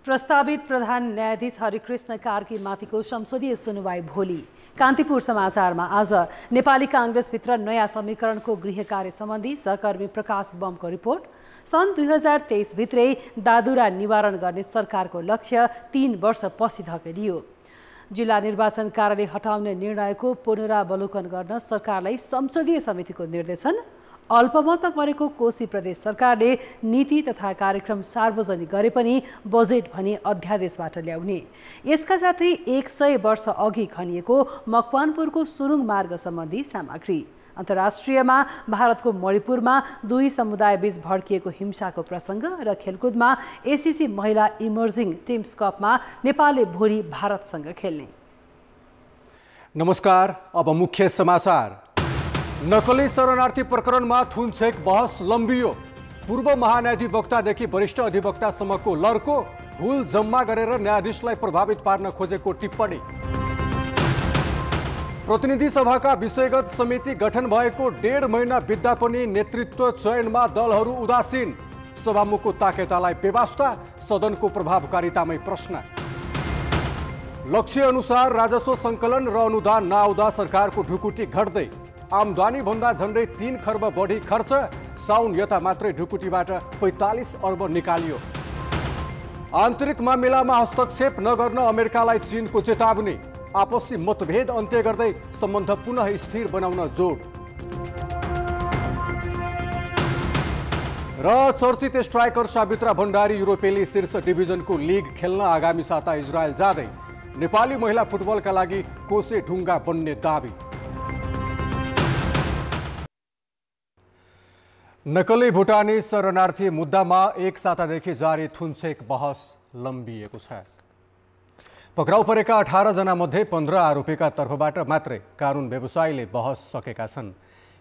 प्रस्तावित प्रधान न्यायाधीश हरिकृष्ण कार्की माथिको संसदीय सुनवाई भोलि। कान्तिपुर समाचारमा आज नेपाली कांग्रेसभित्र नयाँ समीकरणको गृह कार्य सम्बन्धी सहकर्मी प्रकाश बमको रिपोर्ट। सन् 2023 भित्रै दादुरा निवारण गर्ने सरकारको लक्ष्य 3 वर्ष पछि धकेलियो। जिल्ला निर्वाचन कार्यालय हटाउने निर्णयको पुनरावलोकन गर्न सरकारलाई संसदीय समितिको निर्देशन। अल्पमतमा परेको कोशी प्रदेश सरकारले नीति तथा कार्यक्रम सार्वजनिक गरे पनि बजेट भने अध्यादेशबाट ल्याउने। यसका साथै 100 वर्ष अघि खनिएको मकवानपुरको सुरुङ मार्ग सम्बन्धी सामग्री। अन्तर्राष्ट्रियमा भारतको मणिपुरमा दुई समुदायबीच भड्किएको हिंसाको प्रसङ्ग र खेलकुदमा एसीसी महिला इमर्जिङ टिम्स कपमा नेपालले भोलि भारतसँग खेल्ने। नमस्कार, अब मुख्य समाचार। नक्कली शरणार्थी प्रकरणमा थुनछेक बहस लम्बियो। पूर्व महान्यायाधिवक्तादेखि वरिष्ठ अधिवक्तासम्मको लर्को। हुल जम्मा गरेर न्यायाधीशलाई प्रभावित पार्न खोजेको टिप्पणी। प्रतिनिधि सभाका विषयगत समिति गठन भएको 1.5 महिना बित्दा पनि नेतृत्व चयनमा दलहरू उदासीन। सभामुखको ताकेतालाई बेवास्ता, सदनको प्रभावकारितामै प्रश्न। लक्ष्य अनुसार राजस्व सङ्कलन र अनुदान नआउँदा सरकारको ढुकुटी घट्दै। आमदानी भन्दा झन्डै 3 खर्ब बढी खर्च। साउन यता मात्रै ढुकुटीबाट 45 अर्ब निकालियो। आन्तरिक मामिलामा हस्तक्षेप नगर्न अमेरिकालाई चीनको चेतावनी। आपसी मतभेद अन्त्य गर्दै सम्बन्ध पुनः स्थिर बनाउन जोड। र चर्चित स्ट्राइकर सावित्रा भण्डारी युरोपेली शीर्ष डिभिजनको लिग खेल्न आगामी साता इजरायल जाँदै। नेपाली महिला फुटबलका लागि कोसे ढुङ्गा बन्ने दाबी। नक्कली भुटानी शरणार्थी मुद्दामा 1 सातादेखि जारी थुनछेक बहस लम्बिएको छ। पक्राउ परेका 18 जना मध्ये 15 आरोपीका तर्फबाट मात्रै कानुन व्यवसायीले बहस सकेका छन्।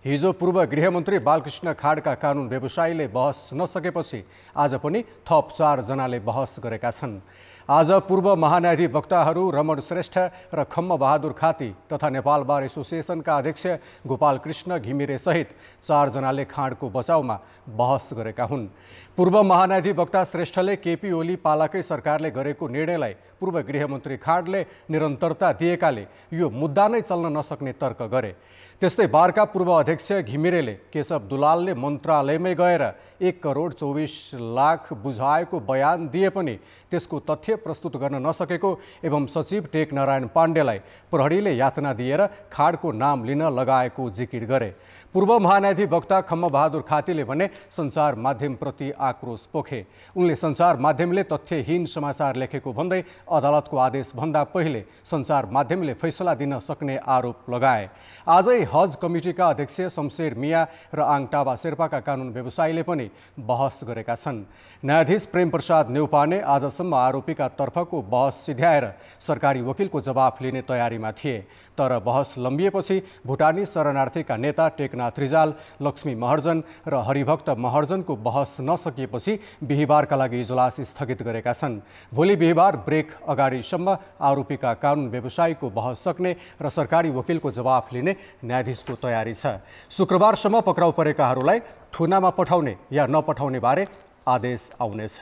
हिजो पूर्व गृहमन्त्री बालकृष्ण खाडका कानुन व्यवसायीले बहस नसकेपछि आज पनि थप 4 जनाले बहस गरेका छन्। आज पूर्व महान्यायाधिवक्ताहरू रमण श्रेष्ठ र खम्म बहादुर खाती तथा नेपाल बार एसोसिएसनका अध्यक्ष गोपाल कृष्ण घिमिरे सहित 4 जनाले खाडको बचाउमा बहस गरेका हुन्। पूर्व महान्यायाधिवक्ता श्रेष्ठले केपी ओली पालाकै सरकारले गरेको निर्णयलाई पूर्व गृहमन्त्री खाडले निरन्तरता दिएकाले यो मुद्दा नै चल्न नसक्ने तर्क गरे। त्यस्तै बारका पूर्व अध्यक्ष घिमिरेले केशव दुलालले मन्त्रालयमै गएर 1 करोड 24 लाख बुझाएको बयान दिए पनि त्यसको तथ्य प्रस्तुत गर्न नसकेको एवं सचिव टेकनारायण पाण्डेलाई प्रहरीले यातना दिएर खाडको नाम लिन लगाएको जिकिर गरे। पूर्व महान्यायाधिवक्ता खम्म बहादुर खातीले भने सञ्चार माध्यमप्रति आक्रोश पोखे। उनले सञ्चार माध्यमले तथ्यहीन समाचार लेखेको भन्दै अदालतको आदेशभन्दा पहिले सञ्चार माध्यमले फैसला दिन सक्ने आरोप लगाए। आजै हज कमिटीका अध्यक्ष शमशेर मिया र आङटाबा शेर्पाका कानुन व्यवसायीले पनि बहस गरेका छन्। न्यायाधीश प्रेम प्रसाद न्यौपाने आजसम्म आरोपीका तर्फको बहस सिध्याएर सरकारी वकिलको जवाफ लिने तयारीमा थिए। तर बहस लम्बिएपछि भुटानी शरणार्थीका नेता टेकनाथ रिजाल, लक्ष्मी महर्जन र हरिभक्त महर्जनको बहस नसकिएपछि बिहिबारका लागि इजलास स्थगित गरेका छन्। भोलि बिहिबार ब्रेक अगाडिसम्म आरोपीका कानुन व्यवसायीको बहस सक्ने र सरकारी वकिलको जवाफ लिने न्यायाधीशको तयारी छ। शुक्रबारसम्म पक्राउ परेकाहरूलाई थुनामा पठाउने या नपठाउने बारे आदेश आउनेछ।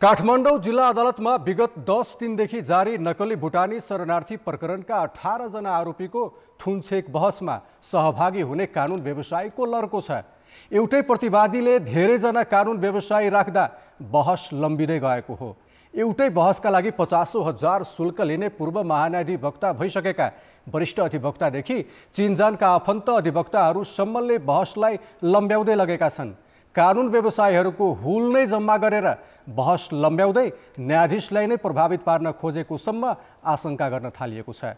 काठमाडौँ जिल्ला अदालतमा विगत 10 दिनदेखि जारी नक्कली भुटानी शरणार्थी प्रकरणका 18 जना आरोपीको थुनछेक बहसमा सहभागी हुने कानुन व्यवसायीको लर्को छ। एउटै प्रतिवादीले धेरैजना कानुन व्यवसायी राख्दा बहस लम्बिँदै गएको हो। एउटै बहसका लागि 50,000 शुल्क लिने पूर्व महान्यायाधिवक्ता भइसकेका वरिष्ठ अधिवक्तादेखि चिनजानका आफन्त अधिवक्ताहरूसम्मले बहसलाई लम्ब्याउँदै लगेका छन्। कानुन व्यवसायीहरूको हुल नै जम्मा गरेर बहस लम्ब्याउँदै न्यायाधीशलाई नै प्रभावित पार्न खोजेको सम्म आशंका गर्न थालिएको छ।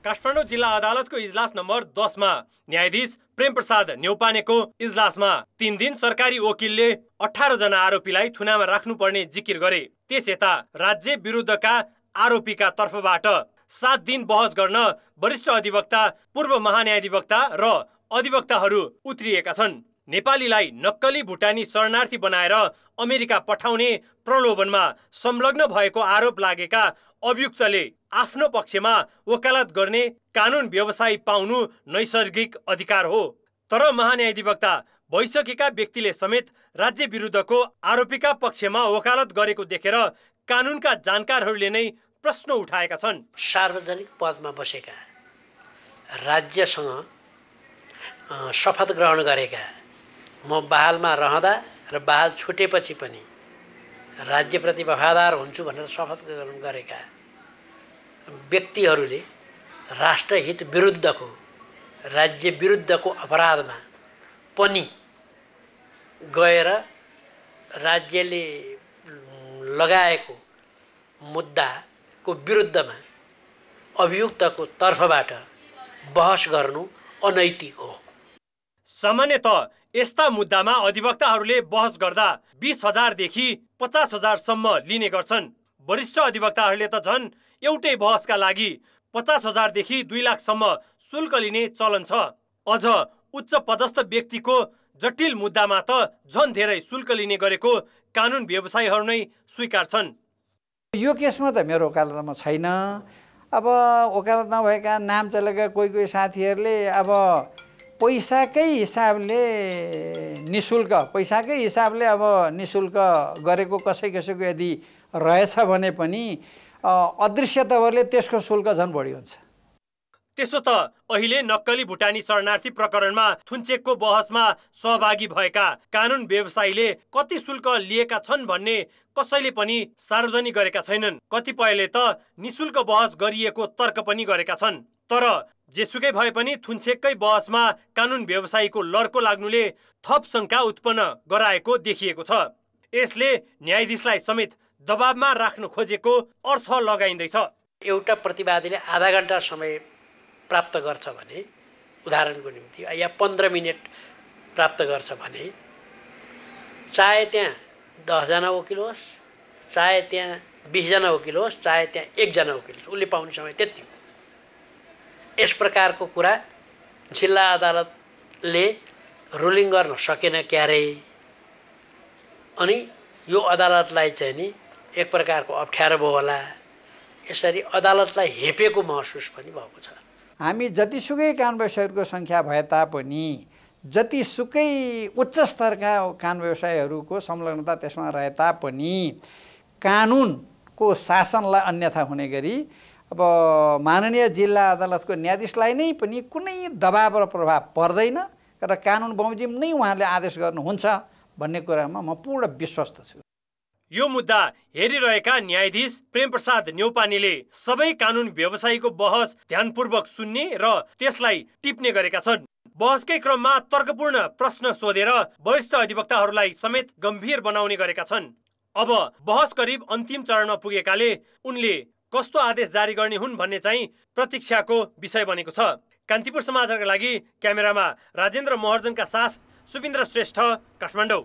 काठमाडौँ जिल्ला अदालतको इजलास नम्बर 10 मा न्यायाधीश प्रेम प्रसाद न्यौपानेको इजलासमा 3 दिन सरकारी वकिलले 18 जना आरोपीलाई थुनामा राख्नुपर्ने जिकिर गरे। त्यसयता राज्य विरुद्धका आरोपीका तर्फबाट 7 दिन बहस गर्न वरिष्ठ अधिवक्ता, पूर्व महान्यायाधिवक्ता र अधिवक्ताहरू उत्रिएका छन्। नेपालीलाई नक्कली भुटानी शरणार्थी बनाएर अमेरिका पठाउने प्रलोभनमा संलग्न भएको आरोप लागेका अभियुक्तले आफ्नो पक्षमा वकालत गर्ने कानुन व्यवसायी पाउनु नैसर्गिक अधिकार हो। तर महान्यायाधिवक्ता भइसकेका व्यक्तिले समेत राज्य विरुद्धको आरोपीका पक्षमा वकालत गरेको देखेर कानुनका जानकारहरूले नै प्रश्न उठाएका छन्। सार्वजनिक पदमा बसेका, राज्यसँग शपथ ग्रहण गरेका, म बहालमा रहँदा र बहाल छुटेपछि पनि राज्यप्रति वफादार हुन्छु भनेर शपथ ग्रहण गरेका व्यक्तिहरूले राष्ट्रहित विरुद्धको, राज्य विरुद्धको अपराधमा पनि गएर राज्यले लगाएको मुद्दाको विरुद्धमा अभियुक्तको तर्फबाट बहस गर्नु अनैतिक हो। सामान्यतः यस्ता मुद्दामा अधिवक्ताहरूले बहस गर्दा 20,000 देखि 50,000 सम्म लिने गर्छन्। वरिष्ठ अधिवक्ताहरूले त झन् एउटै बहसका लागि 50,000 देखि 2 लाखसम्म शुल्क लिने चलन छ। अझ उच्च पदस्थ व्यक्तिको जटिल मुद्दामा त झन् धेरै शुल्क लिने गरेको कानुन व्यवसायीहरू नै स्वीकार छन्। यो केसमा त मेरो वकालतमा छैन। अब वकालत नभएका नाम चलेका कोही साथीहरूले अब पैसाकै हिसाबले निशुल्क गरेको कसैको यदि रहेछ भने पनि अदृश्य तवरले त्यसको शुल्क झन् बढी हुन्छ। त्यसो त अहिले नक्कली भुटानी शरणार्थी प्रकरणमा थुन्चेकको बहसमा सहभागी भएका कानुन व्यवसायीले कति शुल्क लिएका छन् भन्ने कसैले पनि सार्वजनिक गरेका छैनन्। कतिपयले त निशुल्क बहस गरिएको तर्क पनि गरेका छन्। तर जेसुकै भए पनि थुन्चेककै बहसमा कानुन व्यवसायीको लड्को लाग्नुले थप शङ्का उत्पन्न गराएको देखिएको छ। यसले न्यायाधीशलाई समेत दबावमा राख्न खोजेको अर्थ लगाइँदैछ। एउटा प्रतिवादीले आधा घण्टा समय प्राप्त गर्छ भने, उदाहरणको निम्ति या 15 मिनट प्राप्त गर्छ भने, चाहे त्यहाँ 10 जना वकिल होस्, चाहे त्यहाँ 20 जना वकिल होस्, चाहे त्यहाँ 1 जना वकिल होस्, उसले पाउने समय त्यति हो। यस प्रकारको कुरा जिल्ला अदालतले रुलिङ गर्न सकेन क्यारे। अनि यो अदालतलाई चाहिँ नि एक प्रकारको अप्ठ्यारो भयो होला। यसरी अदालतलाई हेपेको महसुस पनि भएको छ। हामी जतिसुकै कानुन व्यवसायीहरूको सङ्ख्या भए तापनि, जतिसुकै उच्च स्तरका कानुन व्यवसायीहरूको संलग्नता त्यसमा रहे तापनि कानुनको शासनलाई अन्यथा हुने गरी अब माननीय जिल्ला अदालतको न्यायाधीशलाई नै पनि कुनै दबाव र प्रभाव पर्दैन र कानुन बमोजिम नै उहाँले आदेश गर्नुहुन्छ भन्ने कुरामा म पूर्ण विश्वस्त छु। यो मुद्दा हेरिरहेका न्यायाधीश प्रेमप्रसाद न्यौपानेले सबै कानुन व्यवसायीको बहस ध्यानपूर्वक सुन्ने र त्यसलाई टिप्ने गरेका छन्। बहसकै क्रममा तर्कपूर्ण प्रश्न सोधेर वरिष्ठ अधिवक्ताहरूलाई समेत गम्भीर बनाउने गरेका छन्। अब बहस करिब अन्तिम चरणमा पुगेकाले उनले कस्तो आदेश जारी गर्ने हुन् भन्ने चाहिँ प्रतीक्षाको विषय बनेको छ। कान्तिपुर समाचारका लागि क्यामेरामा राजेन्द्र महर्जनका साथ सुबिन्द्र श्रेष्ठ, काठमाडौँ।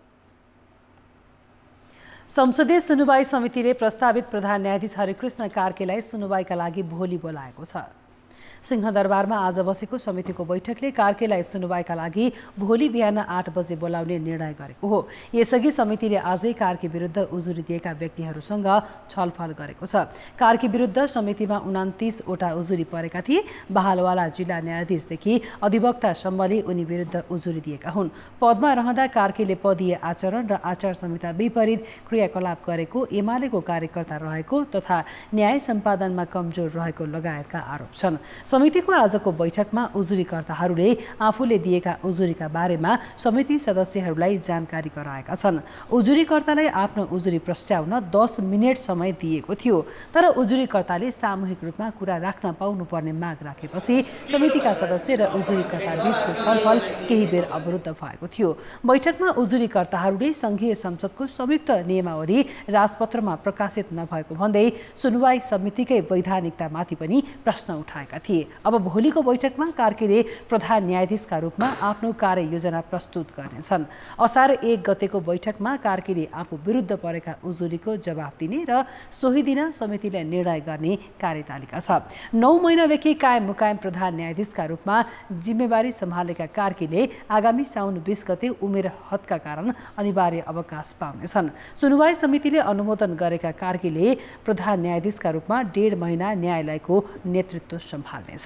संसदीय सुनुवाई समितिले प्रस्तावित प्रधान न्यायाधीश हरिकृष्ण कार्कीलाई सुनुवाईका लागि भोलि बोलाएको छ। सिंहदरबारमा आज बसेको समितिको बैठकले कार्कीलाई सुनुवाईका लागि भोलि बिहान 8 बजे बोलाउने निर्णय गरेको हो। यसअघि समितिले आजै कार्की विरुद्ध उजुरी दिएका व्यक्तिहरूसँग छलफल गरेको छ। कार्की विरुद्ध समितिमा 29 वटा उजुरी परेका थिए। बहालवाला जिल्ला न्यायाधीशदेखि अधिवक्तासम्मले उनी विरुद्ध उजुरी दिएका हुन्। पदमा रहँदा कार्कीले पदीय आचरण र आचार संहिता विपरीत क्रियाकलाप गरेको, एमालेको कार्यकर्ता रहेको तथा न्याय सम्पादनमा कमजोर रहेको लगायतका आरोप छन्। समितिको आजको बैठकमा उजुरीकर्ताहरूले आफूले दिएका उजुरीका बारेमा समिति सदस्यहरूलाई जानकारी गराएका छन्। उजुरीकर्तालाई आफ्नो उजुरी प्रस्ट्याउन 10 मिनेट समय दिएको थियो। तर उजुरीकर्ताले सामूहिक रूपमा कुरा राख्न पाउनुपर्ने माग राखेपछि समितिका सदस्य र उजुरीकर्ता बीचको छलफल केही बेर अवरुद्ध भएको थियो। बैठकमा उजुरीकर्ताहरूले संघीय संसदको संयुक्त नियमावली राजपत्रमा प्रकाशित नभएको भन्दै सुनवाई समितिकै वैधानिकतामाथि पनि प्रश्न उठाएका थिए। अब भोलिको बैठकमा कार्कीले प्रधान न्यायाधीशका रूपमा आफ्नो कार्ययोजना प्रस्तुत गर्नेछन्। असार 1 गतेको बैठकमा कार्कीले आफू विरुद्ध परेका उजुरीको जवाफ दिने र सोही दिन समितिले निर्णय गर्ने कार्यतालिका छ। 9 महिनादेखि कायम मुकायम प्रधान न्यायाधीशका रूपमा जिम्मेवारी सम्हालेका कार्कीले आगामी साउन 20 गते उमेर हदका कारण अनिवार्य अवकाश पाउनेछन्। सुनवाई समितिले अनुमोदन गरेका कार्कीले प्रधान न्यायाधीशका रूपमा 1.5 महिना न्यायालयको नेतृत्व सम्हाल्नेछन्।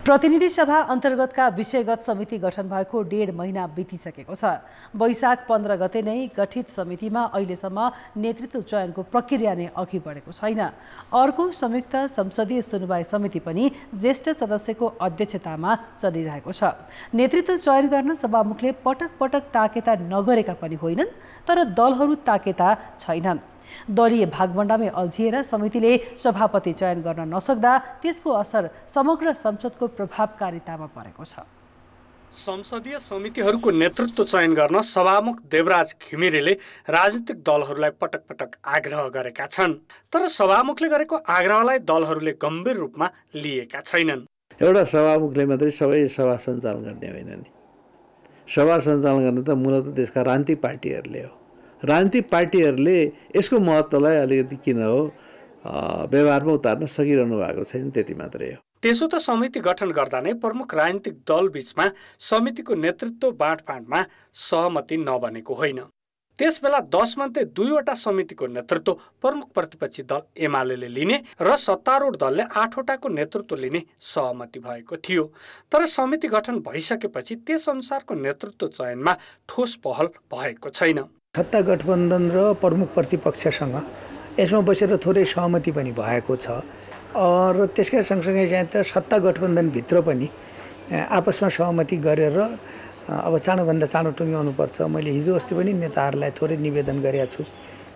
प्रतिनिधि सभा अन्तर्गतका विषयगत समिति गठन भएको 1.5 महिना बितिसकेको छ। वैशाख 15 गते नै गठित समितिमा अहिलेसम्म नेतृत्व चयनको प्रक्रिया नै अघि बढेको छैन। अर्को संयुक्त संसदीय सुनवाई समिति पनि ज्येष्ठ सदस्यको अध्यक्षतामा चलिरहेको छ। नेतृत्व चयन गर्न सभामुखले पटक पटक ताकेता नगरेका पनि होइनन्, तर दलहरू ताकेता छैनन्। दलीय भागभण्डामै अल्झिएर समितिले सभापति चयन गर्न नसक्दा त्यसको असर समग्र संसदको प्रभावकारितामा परेको छ। संसदीय समितिहरूको नेतृत्व चयन गर्न सभामुख देवराज घिमिरेले राजनीतिक दलहरूलाई पटक पटक आग्रह गरेका छन्, तर सभामुखले गरेको आग्रहलाई दलहरूले गम्भीर रूपमा लिएका छैनन्। एउटा सभामुखले मात्रै सबै सभा सञ्चालन गर्ने होइन नि। सभा सञ्चालन गर्ने त मूलतः देशका राजनीतिक पार्टीहरूले हो। राजनीतिक पार्टीहरूले यसको महत्त्वलाई अलिकति किन हो व्यवहारमा उतार्न सकिरहनु भएको छैन, त्यति मात्रै हो। त्यसो त समिति गठन गर्दा नै प्रमुख राजनीतिक दल बीचमा समितिको नेतृत्व बाँडफाँडमा सहमति नबनेको होइन। त्यसबेला 10 मध्ये 2वटा समितिको नेतृत्व प्रमुख प्रतिपक्षी दल एमाले लिने र सत्तारूढ दलले 8वटाको नेतृत्व लिने सहमति भएको थियो। तर समिति गठन भइसकेपछि त्यस अनुसारको नेतृत्व चयनमा ठोस पहल भएको छैन। सत्ता गठबन्धन र प्रमुख प्रतिपक्षसँग यसमा बसेर थोरै सहमति पनि भएको छ र त्यसका सँगसँगै चाहिँ त सत्ता गठबन्धनभित्र पनि आपसमा सहमति गरेर अब चाँडोभन्दा चाँडो टुङ्ग्याउनुपर्छ। मैले हिजो अस्ति पनि नेताहरूलाई थोरै निवेदन गरेको छु,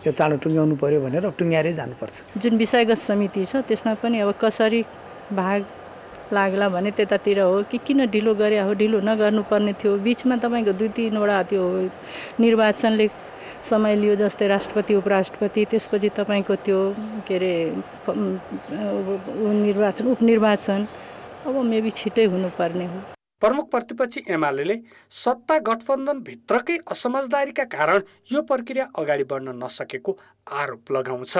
यो चाँडो टुङ्ग्याउनु पर्यो भनेर टुङ्ग्याएरै जानुपर्छ। जुन विषयगत समिति छ त्यसमा पनि अब कसरी भाग लाग्ला भने त्यतातिर हो कि किन ढिलो गरे हो, ढिलो नगर्नुपर्ने थियो। बिचमा तपाईँको 2-3वटा त्यो निर्वाचनले समय लियो, जस्तै राष्ट्रपति उपराष्ट्रपति, त्यसपछि तपाईँको त्यो के अरे उपनिर्वाचन अब मेबी छिटै हुनुपर्ने हो। प्रमुख प्रतिपक्षी एमाले सत्ता गठबन्धन भित्रकै असमझदारीका कारण यो प्रक्रिया अगाडि बढ्न नसकेको आरोप लगाउँछ।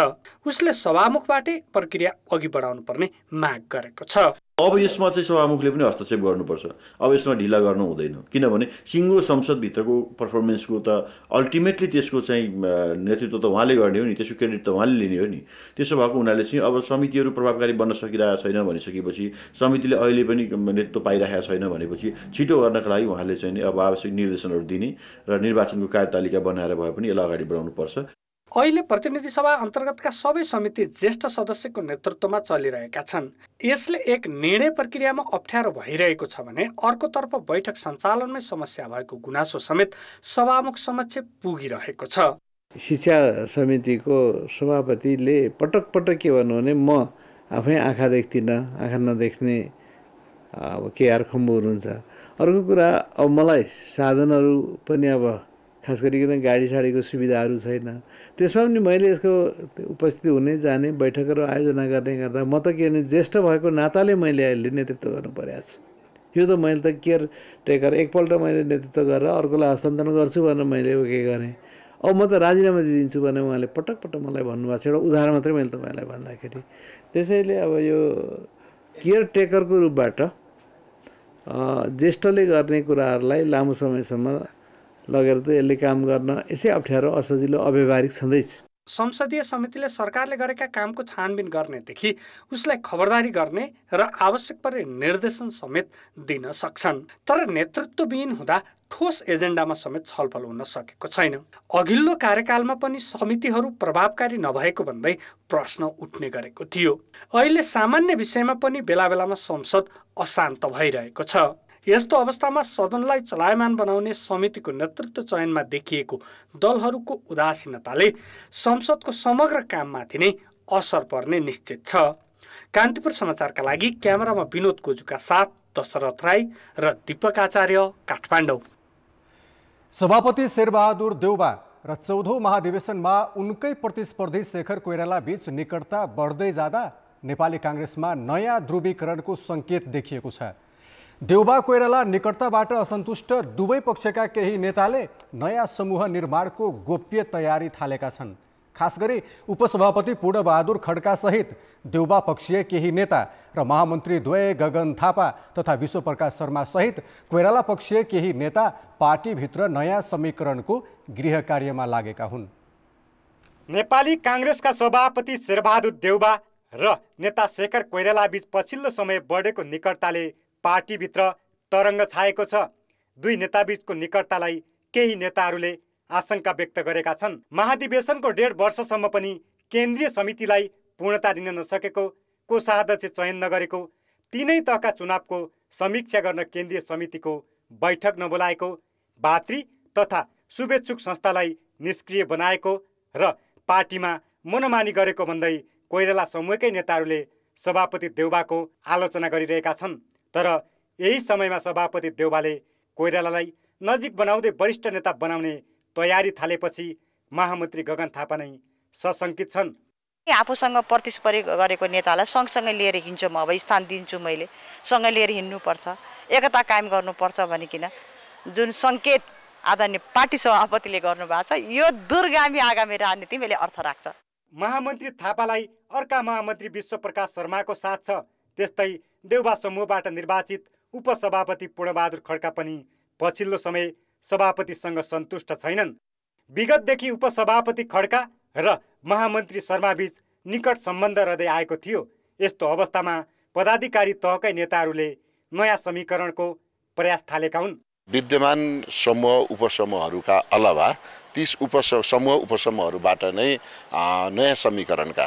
उसले सभामुखबाटै प्रक्रिया अघि बढाउनु पर्ने माग गरेको छ। अब यसमा चाहिँ सभामुखले पनि हस्तक्षेप गर्नुपर्छ। अब यसमा ढिला गर्नु हुँदैन, किनभने सिङ्गो संसदभित्रको पर्फर्मेन्सको त अल्टिमेटली त्यसको चाहिँ नेतृत्व त उहाँले गर्ने हो नि, त्यसको क्रेडिट त उहाँले लिने हो नि। त्यसो भएको हुनाले चाहिँ अब समितिहरू प्रभावकारी बन्न सकिरहेको छैन भनिसकेपछि, समितिले अहिले पनि नेतृत्व पाइरहेको छैन भनेपछि छिटो गर्नका लागि उहाँले चाहिँ अब आवश्यक निर्देशनहरू दिने र निर्वाचनको कार्यतालिका बनाएर भए पनि यसलाई अगाडि बढाउनुपर्छ। अहिले प्रतिनिधि सभा अन्तर्गतका सबै समिति ज्येष्ठ सदस्यको नेतृत्वमा चलिरहेका छन्। यसले एक निर्णय प्रक्रियामा अप्ठ्यारो भइरहेको छ भने अर्कोतर्फ बैठक सञ्चालनमै समस्या भएको गुनासो समेत सभामुख समक्ष पुगिरहेको छ। शिक्षा समितिको सभापतिले पटक पटक के भन्नु भने म आफै आँखा देख्दिनँ, आँखा नदेख्ने अब केआर खम्बु हुनुहुन्छ। अर्को कुरा अब मलाई साधनहरू पनि अब खास गरिकन गाडी साडीको सुविधाहरू छैन। त्यसमा पनि मैले यसको उपस्थिति हुने जाने बैठकहरू आयोजना गर्ने गर्दा म त के भने ज्येष्ठ भएको नाताले मैले अहिले नेतृत्व गर्नु परेको छ। यो त मैले त केयर टेकर एकपल्ट मैले नेतृत्व गरेर अर्कोलाई हस्तान्तरण गर्छु भनेर मैले के गरेँ। अब म त राजीनामा दिइदिन्छु भने उहाँले पटक पटक मलाई भन्नुभएको छ। एउटा उदाहरण मात्रै मैले तपाईँलाई भन्दाखेरि, त्यसैले अब यो केयर टेकरको रूपबाट ज्येष्ठले गर्ने कुराहरूलाई लामो समयसम्म लगेर त यसले काम गर्न यसै अप्ठ्यारो, असजिलो, अव्यावहारिक छँदैछ। संसदीय समितिले सरकारले गरेका कामको छानबिन गर्नेदेखि उसलाई खबरदारी गर्ने र आवश्यक परे निर्देशन समेत दिन सक्छन्। तर नेतृत्वविहीन हुँदा ठोस एजेन्डामा समेत छलफल हुन सकेको छैन। अघिल्लो कार्यकालमा पनि समितिहरू प्रभावकारी नभएको भन्दै प्रश्न उठ्ने गरेको थियो। अहिले सामान्य विषयमा पनि बेला बेलामा संसद अशान्त भइरहेको छ। यस्तो अवस्थामा सदनलाई चलायमान बनाउने समितिको नेतृत्व चयनमा देखिएको दलहरूको उदासीनताले संसदको समग्र काममाथि नै असर पर्ने निश्चित छ। कान्तिपुर समाचारका लागि क्यामेरामा विनोद कोजुका साथ दशरथ राई र दीपक आचार्य, काठमाडौँ। सभापति शेरबहादुर देउबा र 14औं महाधिवेशनमा उनकै प्रतिस्पर्धी शेखर कोइराला बीच निकटता बढ्दै जाँदा नेपाली काङ्ग्रेसमा नयाँ ध्रुवीकरणको सङ्केत देखिएको छ। देउबा कोइराला निकटताबाट असन्तुष्ट दुवै पक्षका केही नेताले नयाँ समूह निर्माणको गोप्य तयारी थालेका छन्। खास गरी उपसभापति पूर्णबहादुर खड्का सहित देउबा पक्षीय केही नेता र महामन्त्री द्वय गगन थापा तथा विश्वप्रकाश शर्मा सहित कोइराला पक्षीय केही नेता पार्टीभित्र नयाँ समीकरणको गृह कार्यमा लागेका हुन्। नेपाली काङ्ग्रेसका सभापति शेरबहादुर देउबा र नेता शेखर कोइराला बीच पछिल्लो समय बढेको निकटताले पार्टीभित्र तरङ्ग छाएको छ। दुई नेताबीचको निकटतालाई केही नेताहरूले आशंका व्यक्त गरेका छन्। महाधिवेशनको 1.5 वर्षसम्म पनि केन्द्रीय समितिलाई पूर्णता दिन नसकेको, कोषाध्यक्ष चयन नगरेको, तीनै तहका चुनावको समीक्षा गर्न केन्द्रीय समितिको बैठक नबोलाएको, भातृ तथा शुभेच्छुक संस्थालाई निष्क्रिय बनाएको र पार्टीमा मनमानी गरेको भन्दै कोइराला समूहकै नेताहरूले सभापति देउबाको आलोचना गरिरहेका छन्। तर यही समयमा सभापति देउबाले कोइरालालाई नजिक बनाउँदै वरिष्ठ नेता बनाउने तयारी थालेपछि महामन्त्री गगन थापा नै सशङ्कित छन्। आफूसँग प्रतिस्पर्धा गरेको नेतालाई सँगसँगै लिएर हिँड्छु, म अब स्थान दिन्छु, मैले सँगै लिएर हिँड्नुपर्छ, एकता कायम गर्नुपर्छ भनिकन जुन सङ्केत आदरणीय पार्टी सभापतिले गर्नुभएको छ, यो दूरगामी आगामी राजनीति मैले अर्थ राख्छ। महामन्त्री थापालाई अर्का महामन्त्री विश्वप्रकाश शर्माको साथ छ। त्यस्तै देउबा समूहबाट निर्वाचित उपसभापति पूर्णबहादुर खड्का पनि पछिल्लो समय सभापतिसँग सन्तुष्ट छैनन्। विगतदेखि उपसभापति खड्का र महामन्त्री शर्माबीच निकट सम्बन्ध रहँदै आएको थियो। यस्तो अवस्थामा पदाधिकारी तहकै नेताहरूले नयाँ समीकरणको प्रयास थालेका हुन्। विद्यमान समूह उपसमूहहरूका अलावा 30 समूह उपसमूहहरूबाट नै नयाँ समीकरणका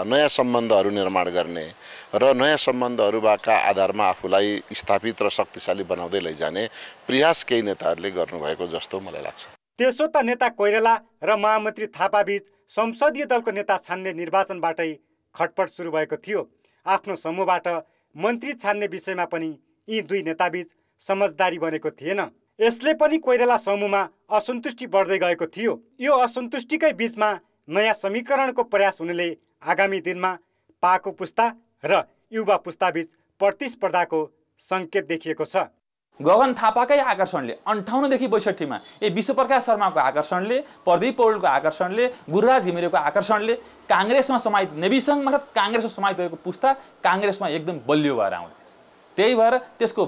नयाँ सम्बन्धहरू निर्माण गर्ने र नयाँ सम्बन्धहरूका आधारमा आफूलाई स्थापित र शक्तिशाली बनाउँदै लैजाने प्रयास केही नेताहरूले गर्नुभएको जस्तो मलाई लाग्छ। त्यसो त नेता कोइराला र महामन्त्री थापाबीच संसदीय दलको नेता छान्ने निर्वाचनबाटै खटपट सुरु भएको थियो। आफ्नो समूहबाट मन्त्री छान्ने विषयमा पनि यी दुई नेताबीच समझदारी बनेको थिएन। यसले पनि कोइराला समूहमा असन्तुष्टि बढ्दै गएको थियो। यो असन्तुष्टिकै बीचमा नयाँ समीकरणको प्रयास हुनुले आगामी दिनमा पाको पुस्ता र युवा पुस्ताबीच प्रतिस्पर्धाको सङ्केत देखिएको छ। गगन थापाकै आकर्षणले 58 देखि 62 मा विश्वप्रकाश शर्माको आकर्षणले, प्रदीप पौडेलको आकर्षणले, गुरुराज घिमिरेको आकर्षणले काङ्ग्रेसमा समाहित नेविसङ्घ मार्फत काङ्ग्रेसमा समाहित भएको पुस्ता काङ्ग्रेसमा एकदम बलियो भएर आउँदैछ। त्यही भएर त्यसको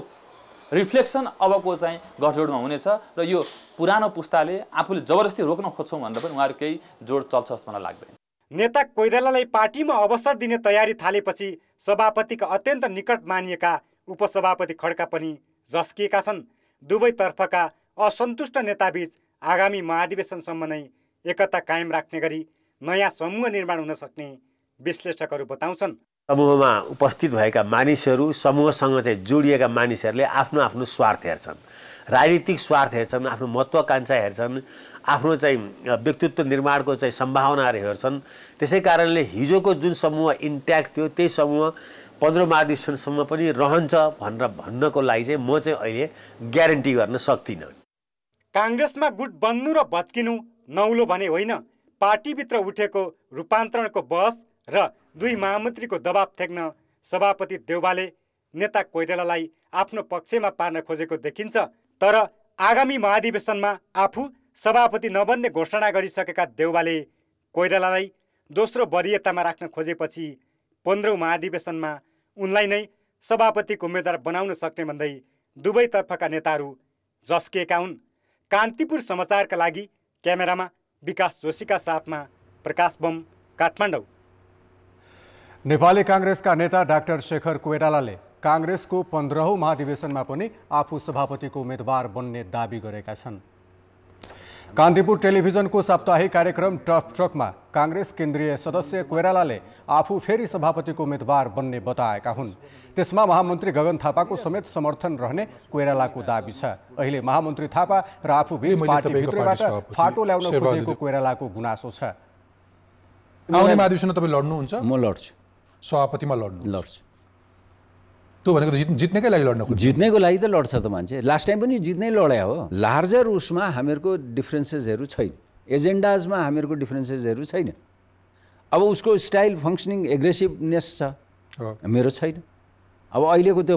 रिफ्लेक्सन अबको चाहिँ गठजोडमा हुनेछ र यो पुरानो पुस्ताले आफूले जबरजस्ती रोक्न खोज्छौँ भन्दा पनि उहाँहरू केही जोड चल्छ जस्तो मलाई लाग्दैन। नेता कोइरालालाई पार्टीमा अवसर दिने तयारी थालेपछि सभापतिका अत्यन्त निकट मानिएका उपसभापति खड्का पनि झस्किएका छन्। दुवैतर्फका असन्तुष्ट नेताबीच आगामी महाधिवेशनसम्म नै एकता कायम राख्ने गरी नयाँ समूह निर्माण हुन सक्ने विश्लेषकहरू बताउँछन्। समूहमा उपस्थित भएका मानिसहरू, समूहसँग चाहिँ जोडिएका मानिसहरूले आफ्नो आफ्नो स्वार्थ हेर्छन्, राजनीतिक स्वार्थ हेर्छन्, आफ्नो महत्त्वाकांक्षा हेर्छन्, आफ्नो चाहिँ व्यक्तित्व निर्माणको चाहिँ सम्भावनाहरू हेर्छन्। त्यसै कारणले हिजोको जुन समूह इन्ट्याक्ट थियो त्यही समूह 15 महाधिवेशनसम्म पनि रहन्छ भनेर भन्नको लागि चाहिँ म चाहिँ अहिले ग्यारेन्टी गर्न सक्दिनँ। काङ्ग्रेसमा गुट बन्नु र भत्किनु नौलो भने होइन। पार्टीभित्र उठेको रूपान्तरणको बहस र दुई महामन्त्रीको दबाब थेक्न सभापति देउबाले नेता कोइरालालाई आफ्नो पक्षमा पार्न खोजेको देखिन्छ। तर आगामी महाधिवेशनमा आफू सभापति नबन्ने घोषणा गरिसकेका देउबाले कोइरालालाई दोस्रो वरियतामा राख्न खोजेपछि 15औं महाधिवेशनमा उनलाई नै सभापतिको उम्मेद्वार बनाउन सक्ने भन्दै दुवैतर्फका नेताहरू झस्किएका हुन्। कान्तिपुर समाचारका लागि क्यामेरामा विकास जोशीका साथमा प्रकाश बम, काठमाडौँ। नेपाली काङ्ग्रेसका नेता डाक्टर शेखर कोइरालाले काङ्ग्रेसको 15औं महाधिवेशनमा पनि आफू सभापतिको उम्मेदवार बन्ने दाबी गरेका छन्। कान्तिपुर टेलिभिजनको साप्ताहिक कार्यक्रम टफ ट्रकमा काङ्ग्रेस केन्द्रीय सदस्य कोइरालाले आफू फेरि सभापतिको उम्मेदवार बन्ने बताएका हुन्। त्यसमा महामन्त्री गगन थापाको समेत समर्थन रहने कोइरालाको दाबी छ। अहिले महामन्त्री थापा र आफू बीच पार्टीभित्रबाट फाटो ल्याउन खोजेको कोइरालाको गुनासो छ। आउने महाधिवेशनमा तपाईँ लड्नुहुन्छ? म लड्छु, सभापतिमा लड्छु। त्यो भनेको जित्नेकै लागि लड्न खोज्छ। जित्नेको लागि त लड्छ त मान्छे। लास्ट टाइम पनि जित्नै लड्या हो। लार्जर उसमा हामीहरूको डिफ्रेन्सेसहरू छैन, एजेन्डाजमा हामीहरूको डिफ्रेन्सेसहरू छैन। अब उसको स्टाइल फङ्सनिङ एग्रेसिभनेस छ, मेरो छैन। अब अहिलेको त्यो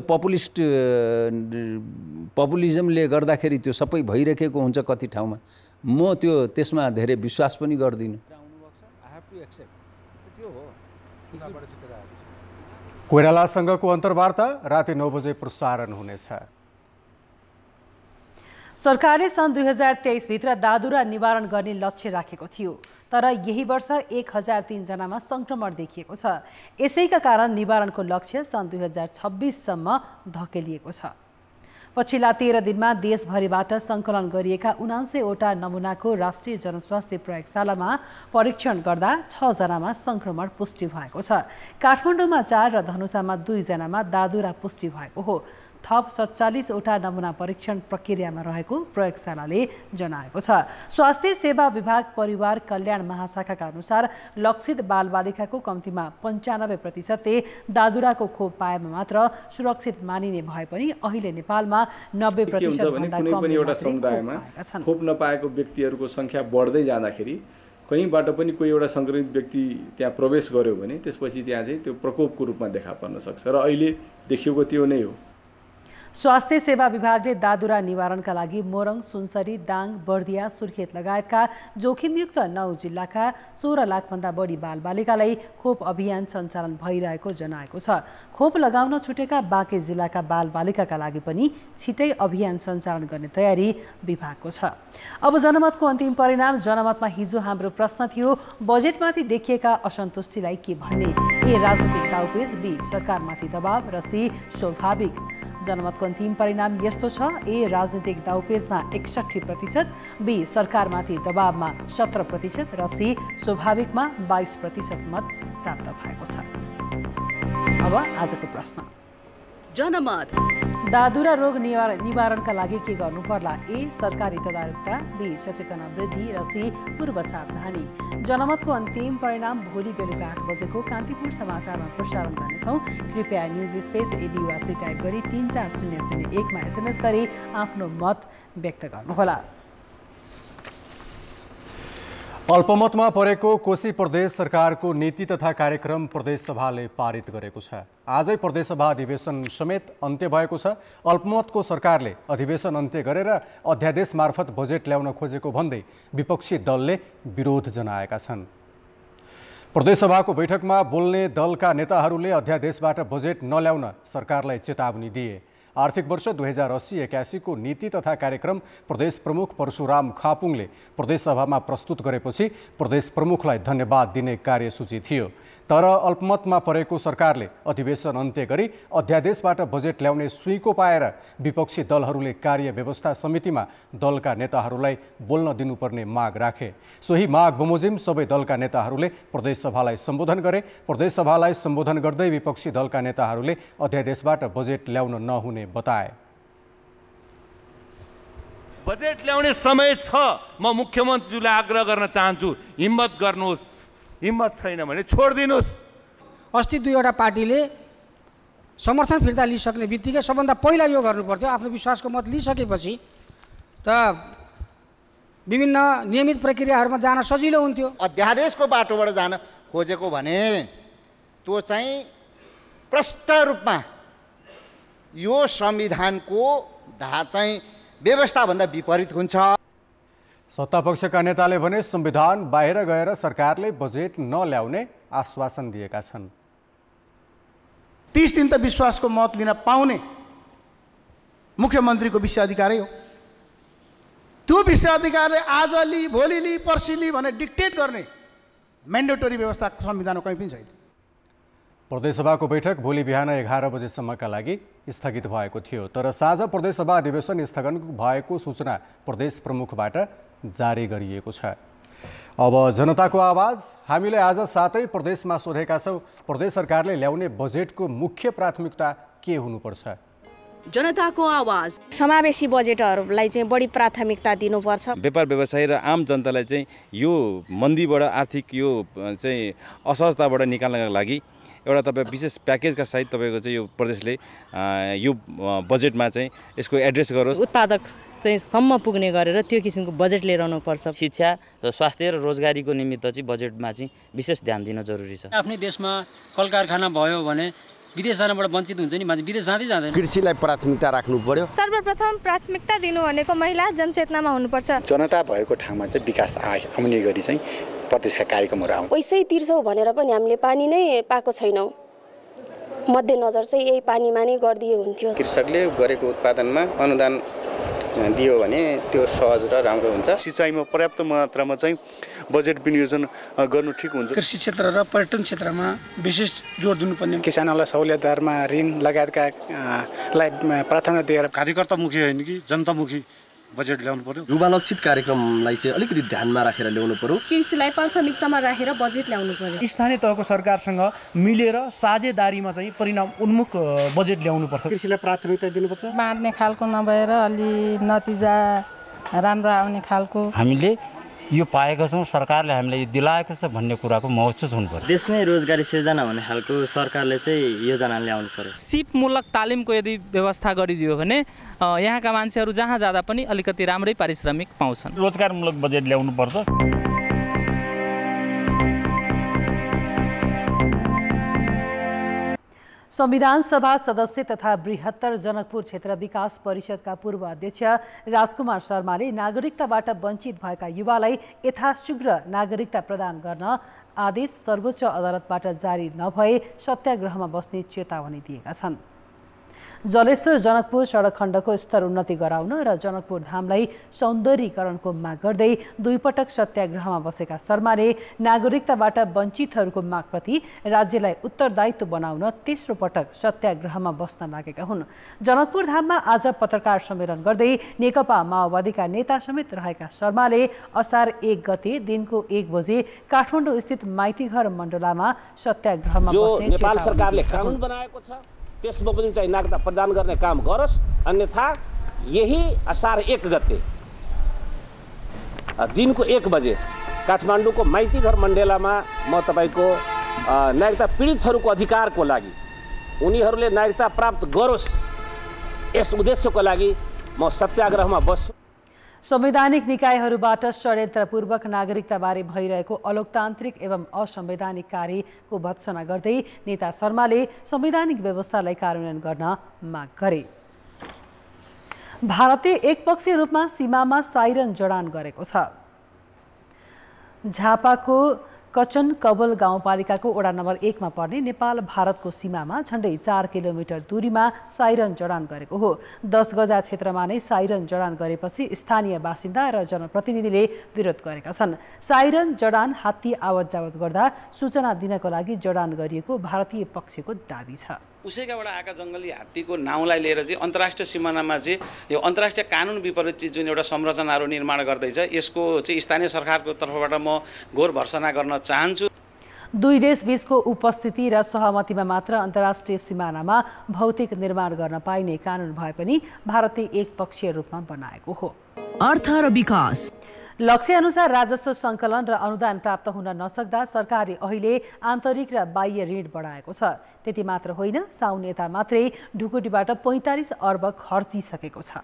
पपुलिजमले गर्दाखेरि त्यो सबै भइरहेको हुन्छ कति ठाउँमा। म त्यो त्यसमा धेरै विश्वास पनि गर्दिनँ। कोइरालासँगको अन्तर्वार्ता राति 9 बजे प्रसारण हुनेछ। सरकारले सन् 2023 भित्र दादुरा निवारण गर्ने लक्ष्य राखेको थियो, तर यही वर्ष 1003 जनामा संक्रमण देखिएको छ। यसैका कारण निवारणको लक्ष्य सन् 2026 सम्म धकेलिएको छ। पछिल्ला 13 दिनमा देशभरिबाट सङ्कलन गरिएका 79 वटा नमुनाको राष्ट्रिय जनस्वास्थ्य प्रयोगशालामा परीक्षण गर्दा 6 जनामा संक्रमण पुष्टि भएको छ। काठमाडौँमा 4 र धनुषामा 2 जनामा दादुरा पुष्टि भएको हो। थप 47 वटा नमुना परीक्षण प्रक्रियामा रहेको प्रयोगशालाले जनाएको छ। स्वास्थ्य सेवा विभाग परिवार कल्याण महाशाखाका अनुसार लक्षित बालबालिकाको कम्तीमा 95%ले दादुराको खोप पाएमा मात्र सुरक्षित मानिने भए पनि अहिले नेपालमा 90% भन्दा कम कुनै पनि एउटा समुदायमा खोप नपाएको व्यक्तिहरूको संख्या बढ्दै जाँदाखेरि कहीँबाट पनि कोही एउटा संक्रमित व्यक्ति त्यहाँ प्रवेश गर्यो भने त्यसपछि त्यहाँ चाहिँ त्यो प्रकोपको रूपमा देखा पर्न सक्छ र अहिले देखिएको त्यो नै हो। स्वास्थ्य सेवा विभागले दादुरा निवारणका लागि मोरङ, सुनसरी, दाङ, बर्दिया, सुर्खेत लगायतका जोखिमयुक्त 9 जिल्लाका 16 लाखभन्दा बढी बालबालिकालाई खोप अभियान सञ्चालन भइरहेको जनाएको छ। खोप लगाउन छुटेका बाँकी जिल्लाका बालबालिकाका लागि पनि छिटै अभियान सञ्चालन गर्ने तयारी विभागको छ। अब जनमतको अन्तिम परिणाम। जनमतमा हिजो हाम्रो प्रश्न थियो, बजेटमाथि देखिएका असन्तुष्टिलाई के भन्ने? ए राजनीतिक दाउपेच, बी सरकारमाथि दबाव र सी स्वाभाविक। जनमतको अन्तिम परिणाम यस्तो छ। ए राजनीतिक दाउपेचमा 61%, बी सरकारमाथि दबावमा 17% र सी स्वाभाविकमा 22% मत प्राप्त भएको छ। अब आजको प्रश्न। जनमत दादुरा रोग निवारणका लागि के गर्नु पर्ला? ए सरकारी तदारुकता, बी सचेतना वृद्धि र सी पूर्व सावधानी। जनमतको अन्तिम परिणाम भोलि बेलुका 8 बजेको कान्तिपुर समाचारमा प्रसारण गर्नेछौँ। कृपया न्युज स्पेस एबीवासी टाइप गरी 34001 मा SMS गरी आफ्नो मत व्यक्त गर्नुहोला। अल्पमतमा परेको कोशी प्रदेश सरकारको नीति तथा कार्यक्रम प्रदेश सभाले पारित गरेको छ। आजै प्रदेश सभा अधिवेशन समेत अन्त्य भएको छ। अल्पमतको सरकारले अधिवेशन अन्त्य गरेर अध्यादेश मार्फत बजेट ल्याउन खोजेको भन्दै विपक्षी दलले विरोध जनाएका छन्। प्रदेश सभाको बैठकमा बोल्ने दलका नेताहरूले अध्यादेशबाट बजेट नल्याउन सरकारलाई चेतावनी दिए। आर्थिक वर्ष 2080-81 को नीति तथा कार्यक्रम प्रदेश प्रमुख परशुराम खापुङले प्रदेश सभामा प्रस्तुत गरेपछि प्रदेश प्रमुखलाई धन्यवाद दिने कार्यसूची थियो। तर अल्पमतमा परेको सरकारले अधिवेशन अन्त्य गरी अध्यादेशबाट बजेट ल्याउने सुइँको पाएर विपक्षी दलहरूले कार्य व्यवस्था समितिमा दलका नेताहरूलाई बोल्न दिनुपर्ने माग राखे। सोही माग बमोजिम सबै दलका नेताहरूले प्रदेश सभालाई सम्बोधन गरे। प्रदेश सभालाई सम्बोधन गर्दै विपक्षी दलका नेताहरूले अध्यादेशबाट बजेट ल्याउन नहुने बताए। बजेट ल्याउने समय छ। म मुख्यमन्त्रीज्यूलाई आग्रह गर्न चाहन्छु, हिम्मत गर्नुहोस्। हिम्मत छैन भने छोडिदिनुहोस्। अस्ति 2वटा पार्टीले समर्थन फिर्ता लिइसक्ने बित्तिकै सबभन्दा पहिला यो गर्नु पर्थ्यो। आफ्नो विश्वासको मत लिइसकेपछि त विभिन्न नियमित प्रक्रियाहरूमा जान सजिलो हुन्थ्यो। अध्यादेशको बाटोबाट जान खोजेको भने त्यो चाहिँ प्रष्ट रूपमा यो संविधानको चाहिँ व्यवस्थाभन्दा विपरीत हुन्छ। सत्तापक्षका नेताले भने संविधान बाहिर गएर सरकारले बजेट नल्याउने आश्वासन दिएका छन्। 30 दिन त विश्वासको मत लिन पाउने मुख्यमन्त्रीको विशेषाधिकारै हो। त्यो विशेषाधिकारले आज लि, भोलि लि, पर्सि लि भने डिक्टेट गर्ने म्यान्डेटोरी व्यवस्था संविधानमा कहीँ पनि छैन। प्रदेशसभाको बैठक भोलि बिहान 11 बजेसम्मका लागि स्थगित भएको थियो। तर साँझ प्रदेशसभा अधिवेशन स्थगन भएको सूचना प्रदेश प्रमुखबाट जारी गरिएको छ। अब जनताको आवाज। हामीले आज 7 प्रदेशमा सोधेका छौँ, प्रदेश सरकारले ल्याउने बजेटको मुख्य प्राथमिकता के हुनुपर्छ? जनताको आवाज। समावेशी बजेटहरूलाई चाहिँ बढी प्राथमिकता दिनुपर्छ। व्यापार व्यवसाय र आम जनतालाई चाहिँ यो मन्दीबाट, आर्थिक यो चाहिँ असहजताबाट निकाल्नका लागि एउटा तपाईँ विशेष प्याकेजका सहित तपाईँको चाहिँ यो प्रदेशले यो बजेटमा चाहिँ यसको एड्रेस गरोस्। उत्पादक चाहिँ सम्म पुग्ने गरेर त्यो किसिमको बजेट लिएर आउनुपर्छ। शिक्षा, स्वास्थ्य र रोजगारीको निमित्त चाहिँ बजेटमा चाहिँ विशेष ध्यान दिन जरुरी छ। आफ्नै देशमा कल कारखाना भयो भने विदेश जानबाट वञ्चित हुन्छ नि, मान्छे विदेश जाँदै जाँदैन। कृषिलाई प्राथमिकता राख्नु पर्यो। सर्वप्रथम प्राथमिकता दिनु भनेको महिला जनचेतनामा हुनुपर्छ। जनता भएको ठाउँमा चाहिँ विकास आउने गरी चाहिँ प्रदेशका कार्यक्रमहरू आउँ। पैसै तिर्छौँ भनेर पनि हामीले पानी नै पाएको छैनौँ। मध्यनजर चाहिँ यही पानीमा नै गरिदिए हुन्थ्यो। कृषकले गरेको उत्पादनमा अनुदान दियो भने त्यो सहज र राम्रो हुन्छ। सिँचाइमा पर्याप्त मात्रामा चाहिँ बजेट विनियोजन गर्नु ठिक हुन्छ। कृषि क्षेत्र र पर्यटन क्षेत्रमा विशेष जोड दिनुपर्ने, किसानहरूलाई सहुलियत दरमा ऋण लगायतका लाई प्राथमिकता दिएर कार्यकर्तामुखी होइन कि जनतामुखी बजेट ल्याउनु पर्यो। युवालक्षित कार्यक्रमलाई चाहिँ अलिकति ध्यानमा राखेर ल्याउनु पर्यो। कृषिलाई प्राथमिकतामा राखेर बजेट ल्याउनु पर्यो। स्थानीय तहको सरकारसँग मिलेर साझेदारीमा चाहिँ परिणाम उन्मुख बजेट ल्याउनु पर्छ। कृषिलाई प्राथमिकता दिनुपर्छ। बाँड्ने खालको नभएर अलि नतिजा राम्रो आउने खालको हामीले यो पाएको छौँ, सरकारले हामीलाई दिलाएको छ भन्ने कुराको महसुस हुनु पर्यो। देशमै रोजगारी सिर्जना हुने खालको सरकारले चाहिँ योजना ल्याउनु पर्यो। सिपमूलक तालिमको यदि व्यवस्था गरिदियो भने यहाँका मान्छेहरू जहाँ जाँदा पनि अलिकति राम्रै पारिश्रमिक पाउँछन्। रोजगारमूलक बजेट ल्याउनु पर्छ। संविधान सभा सदस्य तथा बृहत्तर जनकपुर क्षेत्र विकास परिषदका पूर्व अध्यक्ष राजकुमार शर्माले नागरिकताबाट वञ्चित भएका युवालाई यथाशीघ्र नागरिकता प्रदान गर्न आदेश सर्वोच्च अदालतबाट जारी नभए सत्याग्रहमा बस्ने चेतावनी दिएका छन्। जलेश्वर जनकपुर सडक खण्डको स्तर उन्नति गराउन र जनकपुर धामलाई सौन्दर्यीकरणको माग गर्दै दुईपटक सत्याग्रहमा बसेका शर्माले नागरिकताबाट वञ्चितहरूको मागप्रति राज्यलाई उत्तरदायित्व बनाउन तेस्रो पटक सत्याग्रहमा बस्न लागेका हुन्। जनकपुर धाममा आज पत्रकार सम्मेलन गर्दै नेकपा माओवादीका नेता समेत रहेका शर्माले असार 1 गते दिनको 1 बजे काठमाडौँ स्थित माइतीघर मण्डलामा सत्याग्रहमा बस्ने नेपाल सरकारले कानुन बनाएको छ त्यसमा पनि चाहिँ नागरिकता प्रदान गर्ने काम गरोस्, अन्यथा यही असार 1 गते दिनको 1 बजे काठमाडौँको माइतीघर मण्डलामा म तपाईँको नागरिकता पीडितहरूको अधिकारको लागि उनीहरूले नागरिकता प्राप्त गरोस् यस उद्देश्यको लागि म सत्याग्रहमा बस्छु। संवैधानिक निकायहरूबाट षड्यन्त्रपूर्वक नागरिकताबारे भइरहेको अलोकतान्त्रिक एवं असंवैधानिक कार्यको भत्सना गर्दै नेता शर्माले संवैधानिक व्यवस्थालाई कार्यान्वयन गर्न माग गरे। भारतले एकपक्षीय रूपमा सीमामा साइरन जडान गरेको छ। झापाको कचन कवल गाउँपालिकाको वडा नम्बर 1 मा पर्ने नेपाल भारतको सीमामा झण्डै 4 किलोमिटर दूरीमा साइरन जडान गरेको हो। 10 गजा क्षेत्रमा नै साइरन जडान गरेपछि स्थानीय बासिन्दा र जनप्रतिनिधिले विरोध गरेका छन्। साइरन जडान हात्ती आवत जावत गर्दा सूचना दिनको लागि जडान गरिएको भारतीय पक्षको दाबी छ। उसैकाबाट आएका जङ्गली हात्तीको नाउँलाई लिएर चाहिँ अन्तर्राष्ट्रिय सिमानामा चाहिँ यो अन्तर्राष्ट्रिय कानुन विपरीत चाहिँ जुन एउटा संरचनाहरू निर्माण गर्दैछ यसको चाहिँ स्थानीय सरकारको तर्फबाट म घोर भर्सना गर्न चाहन्छु। दुई देश बीचको उपस्थिति र सहमतिमा मात्र अन्तर्राष्ट्रिय सिमानामा भौतिक निर्माण गर्न पाइने कानुन भए पनि भारतले एकपक्षीय रूपमा बनाएको हो। अर्थ र विकास लक्ष्य अनुसार राजस्व सङ्कलन र अनुदान प्राप्त हुन नसक्दा सरकारले अहिले आन्तरिक र बाह्य ऋण बढाएको छ। त्यति मात्र होइन, साउन यता मात्रै ढुकुटीबाट 45 अर्ब खर्चिसकेको छ।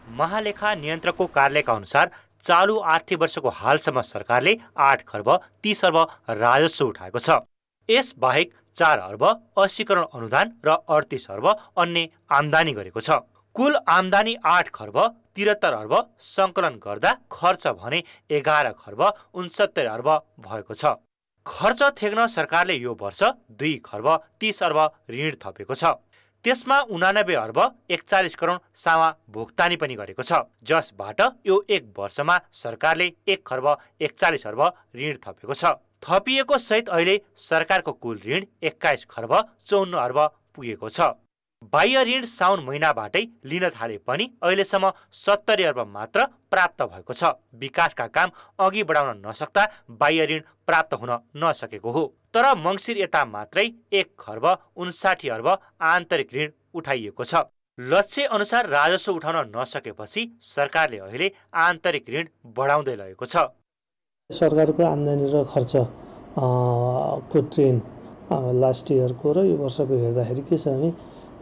महालेखा नियन्त्रकको कार्यालयका अनुसार चालु आर्थिक वर्षको हालसम्म सरकारले 8 खर्ब 30 अर्ब राजस्व उठाएको छ। यस बाहेक 4 अर्ब असीकरण अनुदान र 38 अर्ब अन्य आम्दानी गरेको छ। कुल आम्दानी 8 खर्ब 73 अर्ब सङ्कलन गर्दा खर्च भने 11 खर्ब 69 अर्ब भएको छ। खर्च थेग्न सरकारले यो वर्ष 2 खर्ब 30 अर्ब ऋण थपेको छ। त्यसमा 89 अर्ब 41 करोड सामा भुक्तानी पनि गरेको छ, जसबाट यो 1 वर्षमा सरकारले 1 खर्ब 41 अर्ब ऋण थपेको छ। थपिएको सहित अहिले सरकारको कुल ऋण 21 खर्ब 54 अर्ब पुगेको छ। बाह्य ऋण साउन महिनाबाटै लिन थाले पनि अहिलेसम्म 70 अर्ब मात्र प्राप्त भएको छ। विकासका काम अघि बढाउन नसक्दा बाह्य ऋण प्राप्त हुन नसकेको हो। तर मङ्सिर यता मात्रै 1 खर्ब 59 अर्ब आन्तरिक ऋण उठाइएको छ। लक्ष्य अनुसार राजस्व उठाउन नसकेपछि सरकारले अहिले आन्तरिक ऋण बढाउँदै लगेको छ। सरकारको आम्दानी र खर्च को ट्रेन्ड लास्ट इयरको र यो वर्षको हेर्दाखेरि के छ भने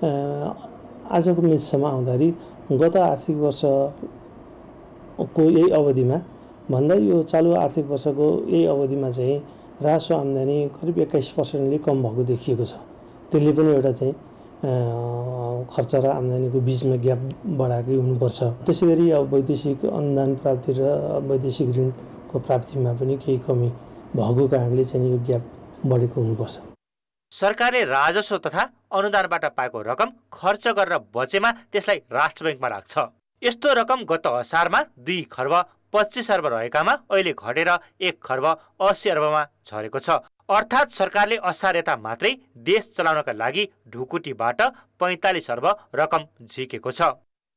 आजको मितिसम्म आउँदाखेरि गत आर्थिक वर्षको यही अवधिमा भन्दा यो चालु आर्थिक वर्षको यही अवधिमा चाहिँ राजस्व आम्दानी करिब 21% कम भएको देखिएको छ। त्यसले पनि एउटा चाहिँ खर्च र आम्दानीको बिचमा ग्याप बढाएकै हुनुपर्छ। त्यसै गरी अब वैदेशिक अनुदान प्राप्ति र वैदेशिक ऋणको प्राप्तिमा पनि केही कमी भएको कारणले चाहिँ यो ग्याप बढेको हुनुपर्छ। सरकारले राजस्व तथा अनुदानबाट पाएको रकम खर्च गरेर बचेमा त्यसलाई राष्ट्र बैंकमा राख्छ। यस्तो रकम गत असारमा 2 खर्ब 25 अर्ब रहेकामा अहिले घटेर 1 खर्ब 80 अर्बमा झरेको छ। अर्थात् सरकारले असार यता मात्रै देश चलाउनका लागि ढुकुटीबाट 45 अर्ब रकम झिकेको छ।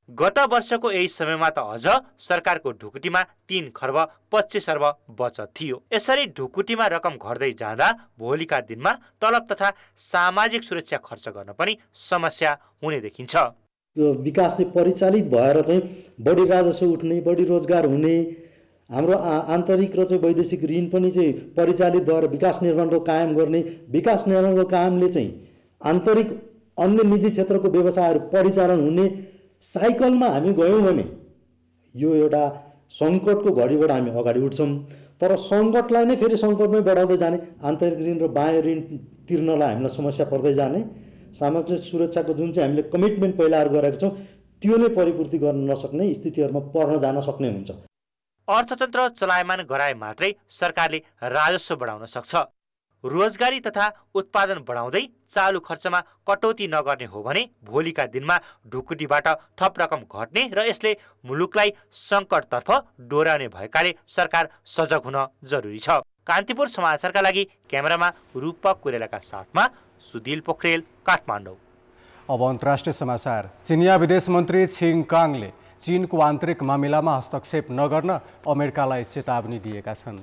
गत वर्षको यही समयमा त अझ सरकारको ढुकुटीमा 3 खर्ब 25 अर्ब बचत थियो। यसरी ढुकुटीमा रकम घट्दै जाँदा भोलिका दिनमा तलब तथा सामाजिक सुरक्षा खर्च गर्न पनि समस्या हुने देखिन्छ। यो विकास चाहिँ परिचालित भएर चाहिँ बढी राजस्व उठ्ने, बढी रोजगार हुने, हाम्रो आन्तरिक र चाहिँ वैदेशिक ऋण पनि चाहिँ परिचालित भएर विकास निर्माणको कायम गर्ने, विकास निर्माणको कायमले चाहिँ आन्तरिक अन्य निजी क्षेत्रको व्यवसायहरू परिचालन हुने साइकलमा हामी गयौँ भने यो एउटा सङ्कटको घडीबाट हामी अगाडि उठ्छौँ। तर सङ्कटलाई नै फेरि सङ्कटमै बढाउँदै जाने, आन्तरिक ऋण र बाह्य ऋण तिर्नलाई हामीलाई समस्या पर्दै जाने, सामाजिक सुरक्षाको जुन चाहिँ हामीले कमिटमेन्ट पहिलाहरू गरेका छौँ त्यो नै परिपूर्ति गर्न नसक्ने स्थितिहरूमा पर्न जान सक्ने हुन्छ। अर्थतन्त्र चलायमान गराए मात्रै सरकारले राजस्व बढाउन सक्छ। रोजगारी तथा उत्पादन बढाउँदै चालु खर्चमा कटौती नगर्ने हो भने भोलिका दिनमा ढुकुटीबाट थप रकम घट्ने र यसले मुलुकलाई सङ्कटतर्फ डोर्याउने भएकाले सरकार सजग हुन जरुरी छ। कान्तिपुर समाचारका लागि क्यामेरामा रूपक कोइरालाका साथमा सुदिल पोखरेल, काठमाडौँ। अब अन्तर्राष्ट्रिय समाचार। चिनिया विदेश मन्त्री छिङ काङले चीनको आन्तरिक मामिलामा हस्तक्षेप नगर्न अमेरिकालाई चेतावनी दिएका छन्।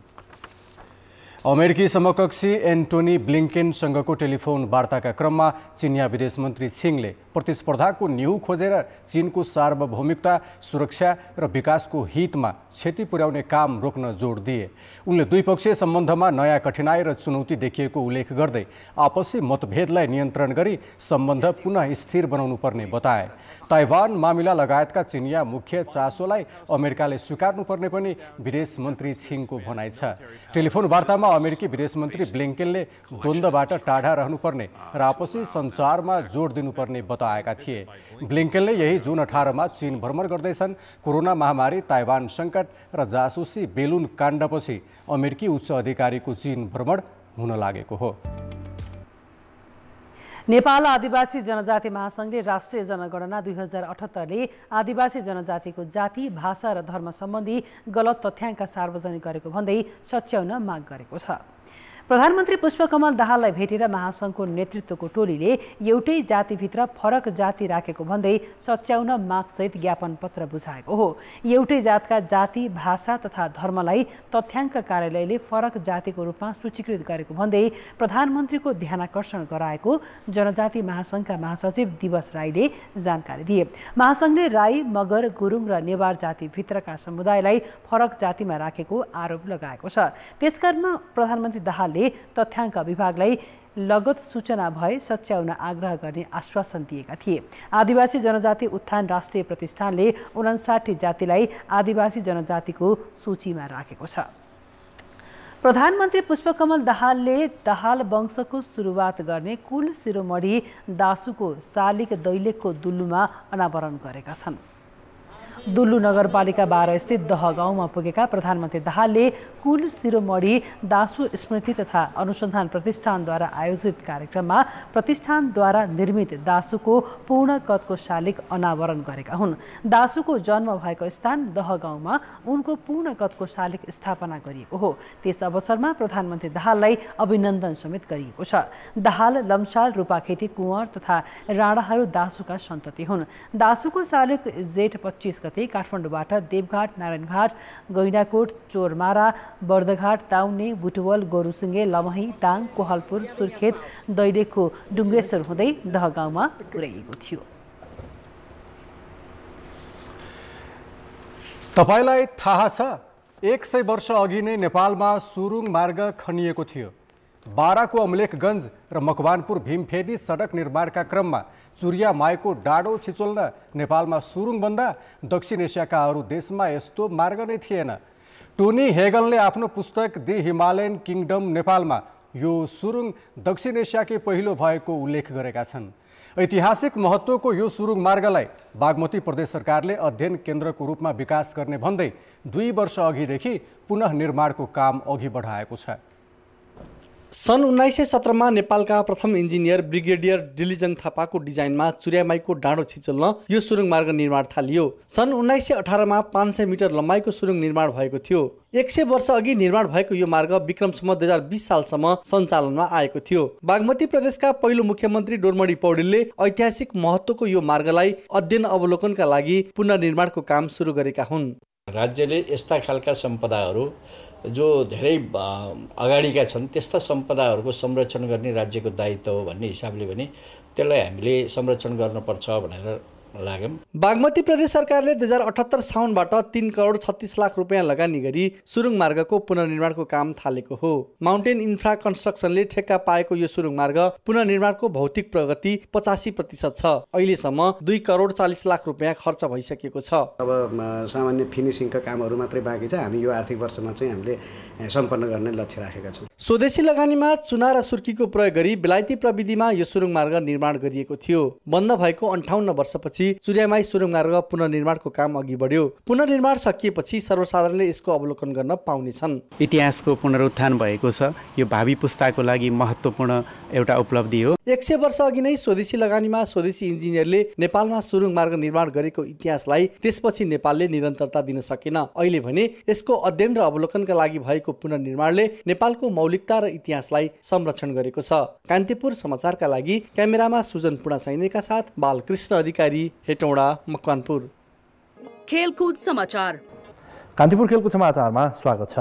अमेरिकी समकक्षी एन्टोनी ब्लिङ्केनसँगको टेलिफोन वार्ताका क्रममा चिनिया विदेश मन्त्री छिङले प्रतिस्पर्धाको न्यू खोजेर चीनको सार्वभौमिकता, सुरक्षा र विकासको हितमा क्षति पुर्याउने काम रोक्न जोड दिए। उनले द्विपक्षीय सम्बन्धमा नयाँ कठिनाई र चुनौती देखिएको उल्लेख गर्दै आपसी मतभेदलाई नियन्त्रण गरी सम्बन्ध पुनः स्थिर बनाउनु पर्ने बताए। ताइवान मामिला लगायतका चिनिया मुख्य चासोलाई अमेरिकाले स्वीकार्नुपर्ने पनि विदेश मन्त्री छिङको भनाइ छ। टेलिफोन वार्तामा अमेरिकी विदेश मन्त्री ब्लिङ्केनले द्वन्द्वबाट टाढा रहनुपर्ने र आपसी सञ्चारमा जोड दिनुपर्ने बताएका थिए। ब्लिङ्केनले यही जुन 18मा चीन भ्रमण गर्दैछन्। कोरोना महामारी, ताइवान सङ्कट र जासुसी बेलुन काण्डपछि अमेरिकी उच्च अधिकारीको चीन भ्रमण हुन लागेको हो। नेपाल आदिवासी जनजाति महासङ्घले राष्ट्रिय जनगणना 2078ले आदिवासी जनजातिको जाति, भाषा र धर्म सम्बन्धी गलत तथ्याङ्क सार्वजनिक गरेको भन्दै सच्याउन माग गरेको छ। प्रधानमन्त्री पुष्पकमल दाहाललाई भेटेर महासङ्घको नेतृत्वको टोलीले एउटै जातिभित्र फरक जाति राखेको भन्दै सच्याउन मागसहित ज्ञापन पत्र बुझाएको हो। एउटै जातका जाति, भाषा तथा धर्मलाई तथ्याङ्क कार्यालयले फरक जातिको रूपमा सूचीकृत गरेको भन्दै प्रधानमन्त्रीको ध्यानाकर्षण गराएको जनजाति महासङ्घका महासचिव दिवस राईले जानकारी दिए। महासङ्घले राई, मगर, गुरुङ र नेवार जातिभित्रका समुदायलाई फरक जातिमा राखेको आरोप लगाएको छ। त्यसकारण प्रधानमन्त्री दाहाल तथ्याङ्क विभागलाई लगत सूचना भए सच्याउन आग्रह गर्ने आश्वासन दिएका थिए। आदिवासी जनजाति उत्थान राष्ट्रिय प्रतिष्ठानले 59 जातिलाई आदिवासी जनजातिको सूचीमा राखेको छ। प्रधानमन्त्री पुष्पकमल दाहालले दाहाल वंशको सुरुवात गर्ने कुल शिरोमणि दासुको शालिग दैलेखको दुल्लुमा अनावरण गरेका छन्। दुल्लु नगरपालिका 12 स्थित दह गाउँमा पुगेका प्रधानमन्त्री दाहालले कुल शिरोमणि दासु स्मृति तथा अनुसन्धान प्रतिष्ठानद्वारा आयोजित कार्यक्रममा प्रतिष्ठानद्वारा निर्मित दासुको पूर्ण कदको शालिग अनावरण गरेका हुन्। दासुको जन्म भएको स्थान दह गाउँमा उनको पूर्ण कदको शालिग स्थापना गरिएको हो। त्यस अवसरमा प्रधानमन्त्री दाहाललाई अभिनन्दन समेत गरिएको छ। दाहाल, लम्साल, रूपाखेती, कुँवर तथा राणाहरू दासुका सन्तति हुन्। दासुको शालिग जेठ 25 गते काठमाडौँबाट देवघाट, नारायणघाट, गैंडाकोट, चोरमारा, बर्दघाट, ताउने, बुटवल, गोरुसिङ्गे, लमही, दाङ, कोहलपुर, सुर्खेत, दैलेखको डुङ्गेश्वर हुँदै दह गाउँमा पुर्याइएको थियो। तपाईलाई थाहा छ 100 वर्ष अघि नै नेपालमा सुरुङ मार्ग खनिएको थियो। बाराको अमलेखगञ्ज र मकवानपुर भीमफेदी सडक निर्माणका क्रममा चुरिया माईको डाडो छिचोल्न नेपालमा सुरुङभन्दा दक्षिण एसियाका अरू देशमा यस्तो मार्ग नै थिएन। टोनी हेगलले आफ्नो पुस्तक दि हिमालयन किङडम नेपालमा यो सुरुङ दक्षिण एसियाकै पहिलो भएको उल्लेख गरेका छन्। ऐतिहासिक महत्त्वको यो सुरुङ मार्गलाई बागमती प्रदेश सरकारले अध्ययन केन्द्रको रूपमा विकास गर्ने भन्दै 2 वर्ष अघिदेखि पुनः निर्माणको काम अघि बढाएको छ। सन् 1917मा नेपालका प्रथम इन्जिनियर ब्रिगेडियर डिलिजङ थापाको डिजाइनमा चुर्यामाईको डाँडो छिचल्न यो सुरुङ मार्ग निर्माण थालियो। सन् 1918मा 500 मिटर लम्बाइको सुरुङ निर्माण भएको थियो। 100 वर्ष अघि निर्माण भएको यो मार्ग विक्रमसम्म 2020 सालसम्म सञ्चालनमा आएको थियो। बागमती प्रदेशका पहिलो मुख्यमन्त्री डोरमणि पौडेलले ऐतिहासिक महत्त्वको यो मार्गलाई अध्ययन अवलोकनका लागि पुनर्निर्माणको काम सुरु गरेका हुन्। राज्यले यस्ता खालका सम्पदाहरू जो धेरै अगाडिका छन् त्यस्ता सम्पदाहरूको संरक्षण गर्ने राज्यको दायित्व हो भन्ने हिसाबले पनि त्यसलाई हामीले संरक्षण गर्नुपर्छ भनेर लाग्यौं। बागमती प्रदेश सरकारले 2078 साउनबाट 3 करोड 36 लाख रुपियाँ लगानी गरी सुरुङ मार्गको पुनर्निर्माणको काम थालेको हो। माउन्टेन इन्फ्रा कन्स्ट्रक्सनले ठेक्का पाएको यो सुरुङ मार्ग पुनर्निर्माणको भौतिक प्रगति 85% छ। अहिलेसम्म 2 करोड 40 लाख रुपियाँ खर्च भइसकेको छ। अब सामान्य फिनिसिङका कामहरू मात्रै बाँकी छ। हामी यो आर्थिक वर्षमा चाहिँ हामीले सम्पन्न गर्ने लक्ष्य राखेका छौँ। स्वदेशी लगानीमा चुना र सुर्कीको प्रयोग गरी बेलायती प्रविधिमा यो सुरुङ मार्ग निर्माण गरिएको थियो। बन्द भएको 58 वर्षपछि चुर्यामाई सुरुङ मार्ग पुनर्निर्माणको काम अघि बढ्यो। पुनर्निर्माण सकिएपछि सर्वसाधारणले यसको अवलोकन गर्न पाउनेछन्। इतिहासको पुनरुत्थान भएको छ। यो भावी पुस्ताको लागि महत्त्वपूर्ण एउटा उपलब्धि हो। 100 वर्ष अघि नै स्वदेशी लगानीमा स्वदेशी इन्जिनियरले नेपालमा सुरुङ मार्ग निर्माण गरेको इतिहासलाई त्यसपछि नेपालले निरन्तरता दिन सकेन। अहिले भने यसको अध्ययन र अवलोकनका लागि भएको पुनर्निर्माणले नेपालको मौलिकता र इतिहासलाई संरक्षण गरेको छ। कान्तिपुर समाचारका लागि क्यामेरामा सुजन पुणा सैनिकका साथ बालकृष्ण अधिकारी, हेटौडा, मकवानपुर। खेलकुद समाचार। कान्तिपुर खेलकुद समाचारमा स्वागत छ।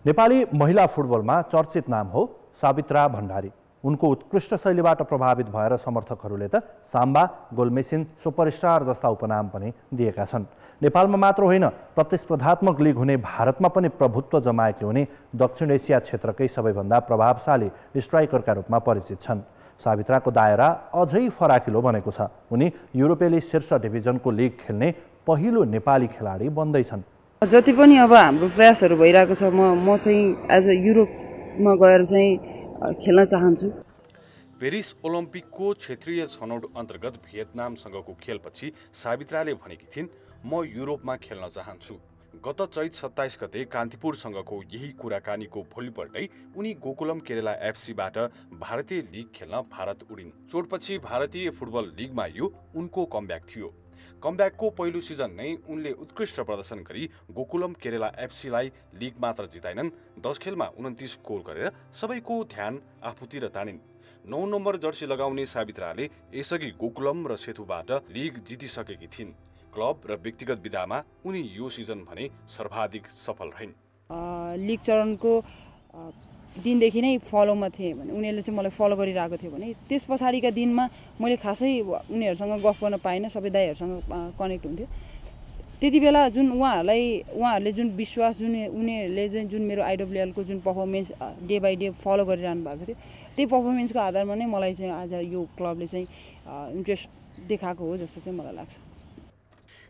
नेपाली महिला फुटबलमा चर्चित नाम हो साबित्रा भण्डारी। उनको उत्कृष्ट शैलीबाट प्रभावित भएर समर्थकहरूले त साम्बा, गोलमेसिन, सुपरस्टार जस्ता उपनाम पनि दिएका छन्। नेपालमा मात्र होइन, प्रतिस्पर्धात्मक लिग हुने भारतमा पनि प्रभुत्व जमाएकी हुने दक्षिण एसिया क्षेत्रकै सबैभन्दा प्रभावशाली स्ट्राइकरका रूपमा परिचित छन्। साबित्राको दायरा अझै फराकिलो बनेको छ। उनी युरोपेली शीर्ष डिभिजनको लिग खेल्ने पहिलो नेपाली खेलाडी बन्दैछन्। जति पनि अब हाम्रो प्रयासहरू भइरहेको छ, म चाहिँ एज अ युरोपमा गएर चाहिँ खेल्न चाहन्छु। पेरिस ओलम्पिकको क्षेत्रीय छनौट अन्तर्गत भियतनामसँगको खेलपछि साबित्राले भनेकी थिइन्, म युरोपमा खेल्न चाहन्छु। गत चैत 27 गते कान्तिपुरसँगको यही कुराकानीको भोलिपल्टै उनी गोकुलम केरला एफसीबाट भारतीय लिग खेल्न भारत उडिन्। चोटपछि भारतीय फुटबल लिगमा यो उनको कमब्याक थियो। कमब्याकको पहिलो सिजन नै उनले उत्कृष्ट प्रदर्शन गरी गोकुलम केरला एफसीलाई लिग मात्र जिताइनन्, 10 खेलमा 29 गोल गरेर सबैको ध्यान आफूतिर तानिन्। 9 नम्बर जर्सी लगाउने साबित्राले यसअघि गोकुलम र सेतुबाट लिग जितिसकेकी थिइन्। क्लब र व्यक्तिगत विधामा उनी यो सिजन भने सर्वाधिक सफल रहिन्। लिग चरणको दिनदेखि नै फलोमा थिएँ भने उनीहरूले चाहिँ मलाई फलो गरिरहेको थियो भने त्यस पछाडिका दिनमा मैले खासै उनीहरूसँग गफ गर्न पाइनँ। सबै दाइहरूसँग कनेक्ट हुन्थ्यो। त्यति बेला जुन उहाँहरूले जुन विश्वास, जुन उनीहरूले चाहिँ जुन मेरो आइडब्ल्युएलको जुन performance day by day follow गरिरहनु भएको थियो, त्यही पर्फर्मेन्सको आधारमा नै मलाई चाहिँ आज यो क्लबले चाहिँ इन्ट्रेस्ट देखाएको हो जस्तो चाहिँ मलाई लाग्छ।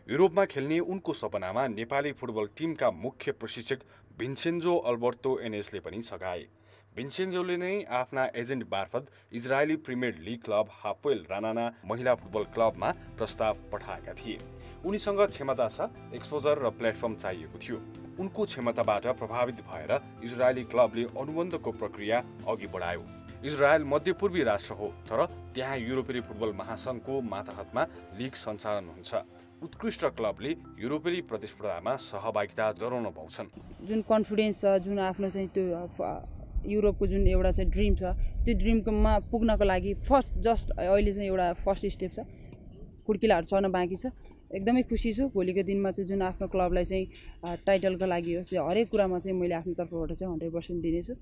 युरोपमा खेल्ने उनको सपनामा नेपाली फुटबल टिमका मुख्य प्रशिक्षक भिन्सेन्जो अल्बर्टो एनेसले पनि सघाए। भिन्सेन्जोले नै आफ्ना एजेन्ट मार्फत इजरायली प्रिमियर लिग क्लब हापोएल रानाना महिला फुटबल क्लबमा प्रस्ताव पठाएका थिए। उनीसँग क्षमता छ, एक्सपोजर र प्लेटफर्म चाहिएको थियो। उनको क्षमताबाट प्रभावित भएर इजरायली क्लबले अनुबन्धको प्रक्रिया अघि बढायो। इजरायल मध्यपूर्वी राष्ट्र हो, तर त्यहाँ युरोपेली फुटबल महासङ्घको मातहतमा लिग सञ्चालन हुन्छ। उत्कृष्ट क्लबले युरोपेली प्रतिस्पर्धामा सहभागिता जनाउन पाउँछन्। जुन कन्फिडेन्स छ, जुन आफ्नो चाहिँ त्यो युरोपको जुन एउटा चाहिँ ड्रिम छ, त्यो ड्रिममा पुग्नको लागि अहिले चाहिँ एउटा फर्स्ट स्टेप छ। कुर्किलाहरू चढ्न बाँकी छ। एकदमै खुसी छु। भोलिको दिनमा चाहिँ जुन आफ्नो क्लबलाई चाहिँ टाइटलको लागि होस्, हरेक कुरामा चाहिँ मैले आफ्नो तर्फबाट चाहिँ 100% दिनेछु।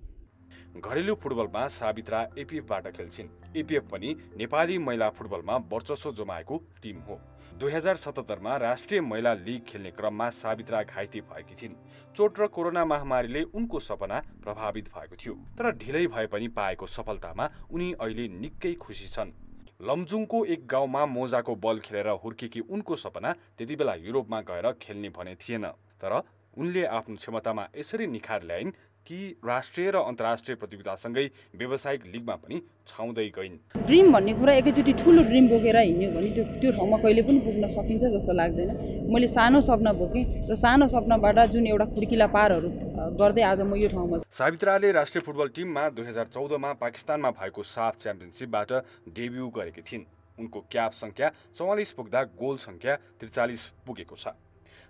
घरेलु फुटबलमा साबित्रा एपिएफबाट खेल्छिन्। एपिएफ पनि नेपाली महिला फुटबलमा वर्चस्व जमाएको टिम हो। 2077मा राष्ट्रिय महिला लिग खेल्ने क्रममा साबित्रा घाइते भएकी थिइन्। चोट र कोरोना महामारीले उनको सपना प्रभावित भएको थियो, तर ढिलै भए पनि पाएको सफलतामा उनी अहिले निकै खुसी छन्। लमजुङको एक गाउँमा मोजाको बल खेलेर हुर्केकी उनको सपना त्यति बेला युरोपमा गएर खेल्ने भने थिएन, तर उनले आफ्नो क्षमतामा यसरी निखार ल्याइन् कि राष्ट्रिय र अन्तर्राष्ट्रिय प्रतियोगितासँगै व्यावसायिक लिगमा पनि छाउँदै गइन्। ड्रिम भन्ने कुरा एकैचोटि ठुलो ड्रिम बोकेर हिँड्यो भने त्यो ठाउँमा कहिले पनि पुग्न सकिन्छ जस्तो लाग्दैन। मैले सानो सपना बोकेँ र सानो सपनाबाट जुन एउटा खुड्किला पारहरू गर्दै आज म यो ठाउँमा छु। सावित्राले राष्ट्रिय फुटबल टिममा 2014 मा पाकिस्तानमा भएको साफ च्याम्पियनसिपबाट डेब्यू गरेकी थिइन्। उनको क्याप संख्या 44 पुग्दा गोल संख्या 43 पुगेको छ।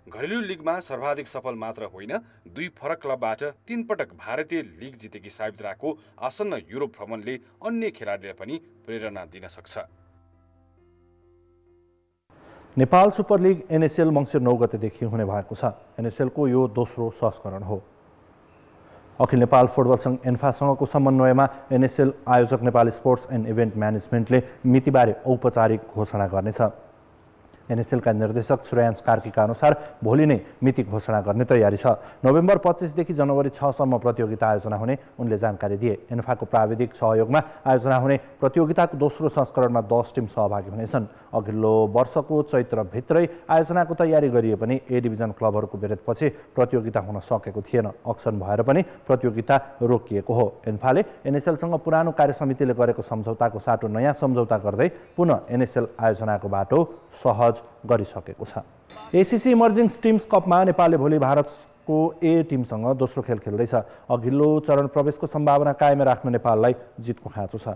घरेलु लिगमा सर्वाधिक सफल मात्र होइन, 2 फरक क्लबबाट 3 पटक भारतीय लिग जितेकी सावित्राको आसन्न युरोप भ्रमणले अन्य खेलाडीलाई पनि प्रेरणा दिन सक्छ। नेपाल सुपर लिग एनएसएल मङ्सिर 9 गतेदेखि हुने भएको छ। एनएसएलको यो दोस्रो संस्करण हो। अखिल नेपाल फुटबल सङ्घ एन्फासँगको समन्वयमा एनएसएल आयोजक नेपाली स्पोर्ट्स एन्ड इभेन्ट म्यानेजमेन्टले मितिबारे औपचारिक घोषणा गर्नेछ। एनएसएलका निर्देशक श्रेयांश कार्कीका अनुसार भोलि नै मिति घोषणा गर्ने तयारी छ। नोभेम्बर 25 देखि जनवरी 6 सम्म प्रतियोगिता आयोजना हुने उनले जानकारी दिए। एन्फाको प्राविधिक सहयोगमा आयोजना हुने प्रतियोगिताको दोस्रो संस्करणमा 10 टिम सहभागी हुनेछन्। अघिल्लो वर्षको चैत्रभित्रै आयोजनाको तयारी गरिए पनि ए डिभिजन क्लबहरूको विरोधपछि प्रतियोगिता हुन सकेको थिएन। अक्सन भएर पनि प्रतियोगिता रोकिएको हो। एन्फाले एनएसएलसँग पुरानो कार्यसमितिले गरेको सम्झौताको साटो नयाँ सम्झौता गर्दै पुनः एनएसएल आयोजनाको बाटो सहज गरिसकेको छ। एसीसी इमर्जिङ टिम्स कपमा नेपालले भोलि भारतको ए टिमसँग दोस्रो खेल खेल्दैछ। अघिल्लो चरण प्रवेशको सम्भावना कायम राख्न नेपाललाई जितको खाँचो छ।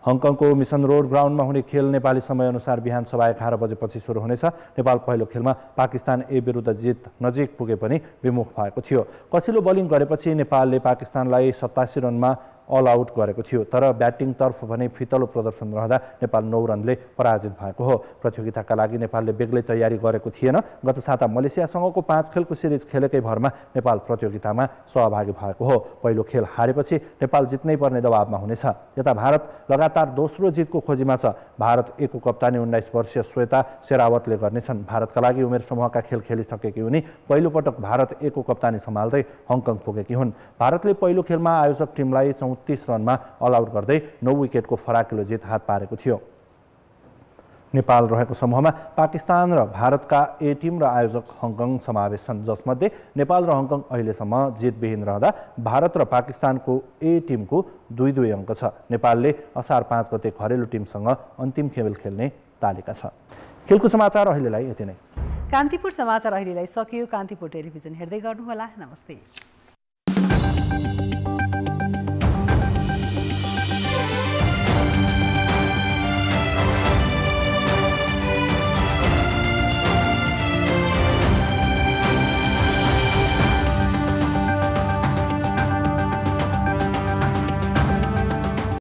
हङकङको मिसन रोड ग्राउन्डमा हुने खेल नेपाली समयअनुसार बिहान 11:15 बजेपछि सुरु हुनेछ। नेपाल पहिलो खेलमा पाकिस्तान ए विरुद्ध जित नजिक पुगे पनि विमुख भएको थियो। पछिल्लो बोलिङ गरेपछि नेपालले पाकिस्तानलाई 87 रनमा अल आउट गरेको थियो, तर ब्याटिङतर्फ भने फितलो प्रदर्शन रहँदा नेपाल 9 रनले पराजित भएको हो। प्रतियोगिताका लागि नेपालले बेग्लै तयारी गरेको थिएन। गत साता मलेसियासँगको 5 खेलको सिरिज खेलेकै भरमा नेपाल प्रतियोगितामा सहभागी भएको हो। पहिलो खेल हारेपछि नेपाल जित्नै पर्ने दबावमा हुनेछ। यता भारत लगातार दोस्रो जितको खोजीमा छ। भारत ए को कप्तानी 19 वर्षीय श्वेता शेरावतले गर्नेछन्। भारतका लागि उमेर समूहका खेल खेलिसकेकी उनी पहिलोपटक भारत ए को कप्तानी सम्हाल्दै हङकङ पुगेकी हुन्। भारतले पहिलो खेलमा आयोजक टिमलाई 34 रनमा अल आउट गर्दै 9 विकेटको फराकिलो जित हात पारेको थियो। नेपाल रहेको समूहमा पाकिस्तान र भारतका ए टिम र आयोजक हङकङ समावेश छन्, जसमध्ये नेपाल र हङकङ अहिलेसम्म जितविहीन रहँदा भारत र पाकिस्तानको ए टिमको 2-2 अङ्क छ। नेपालले असार 5 गते घरेलु टिमसँग अन्तिम खेल खेल्ने तालिका छ। खेलको समाचार अहिलेलाई यति नै। कान्तिपुर समाचार अहिलेलाई सकियो। कान्तिपुर टेलिभिजन हेर्दै गर्नुहोला। नमस्ते।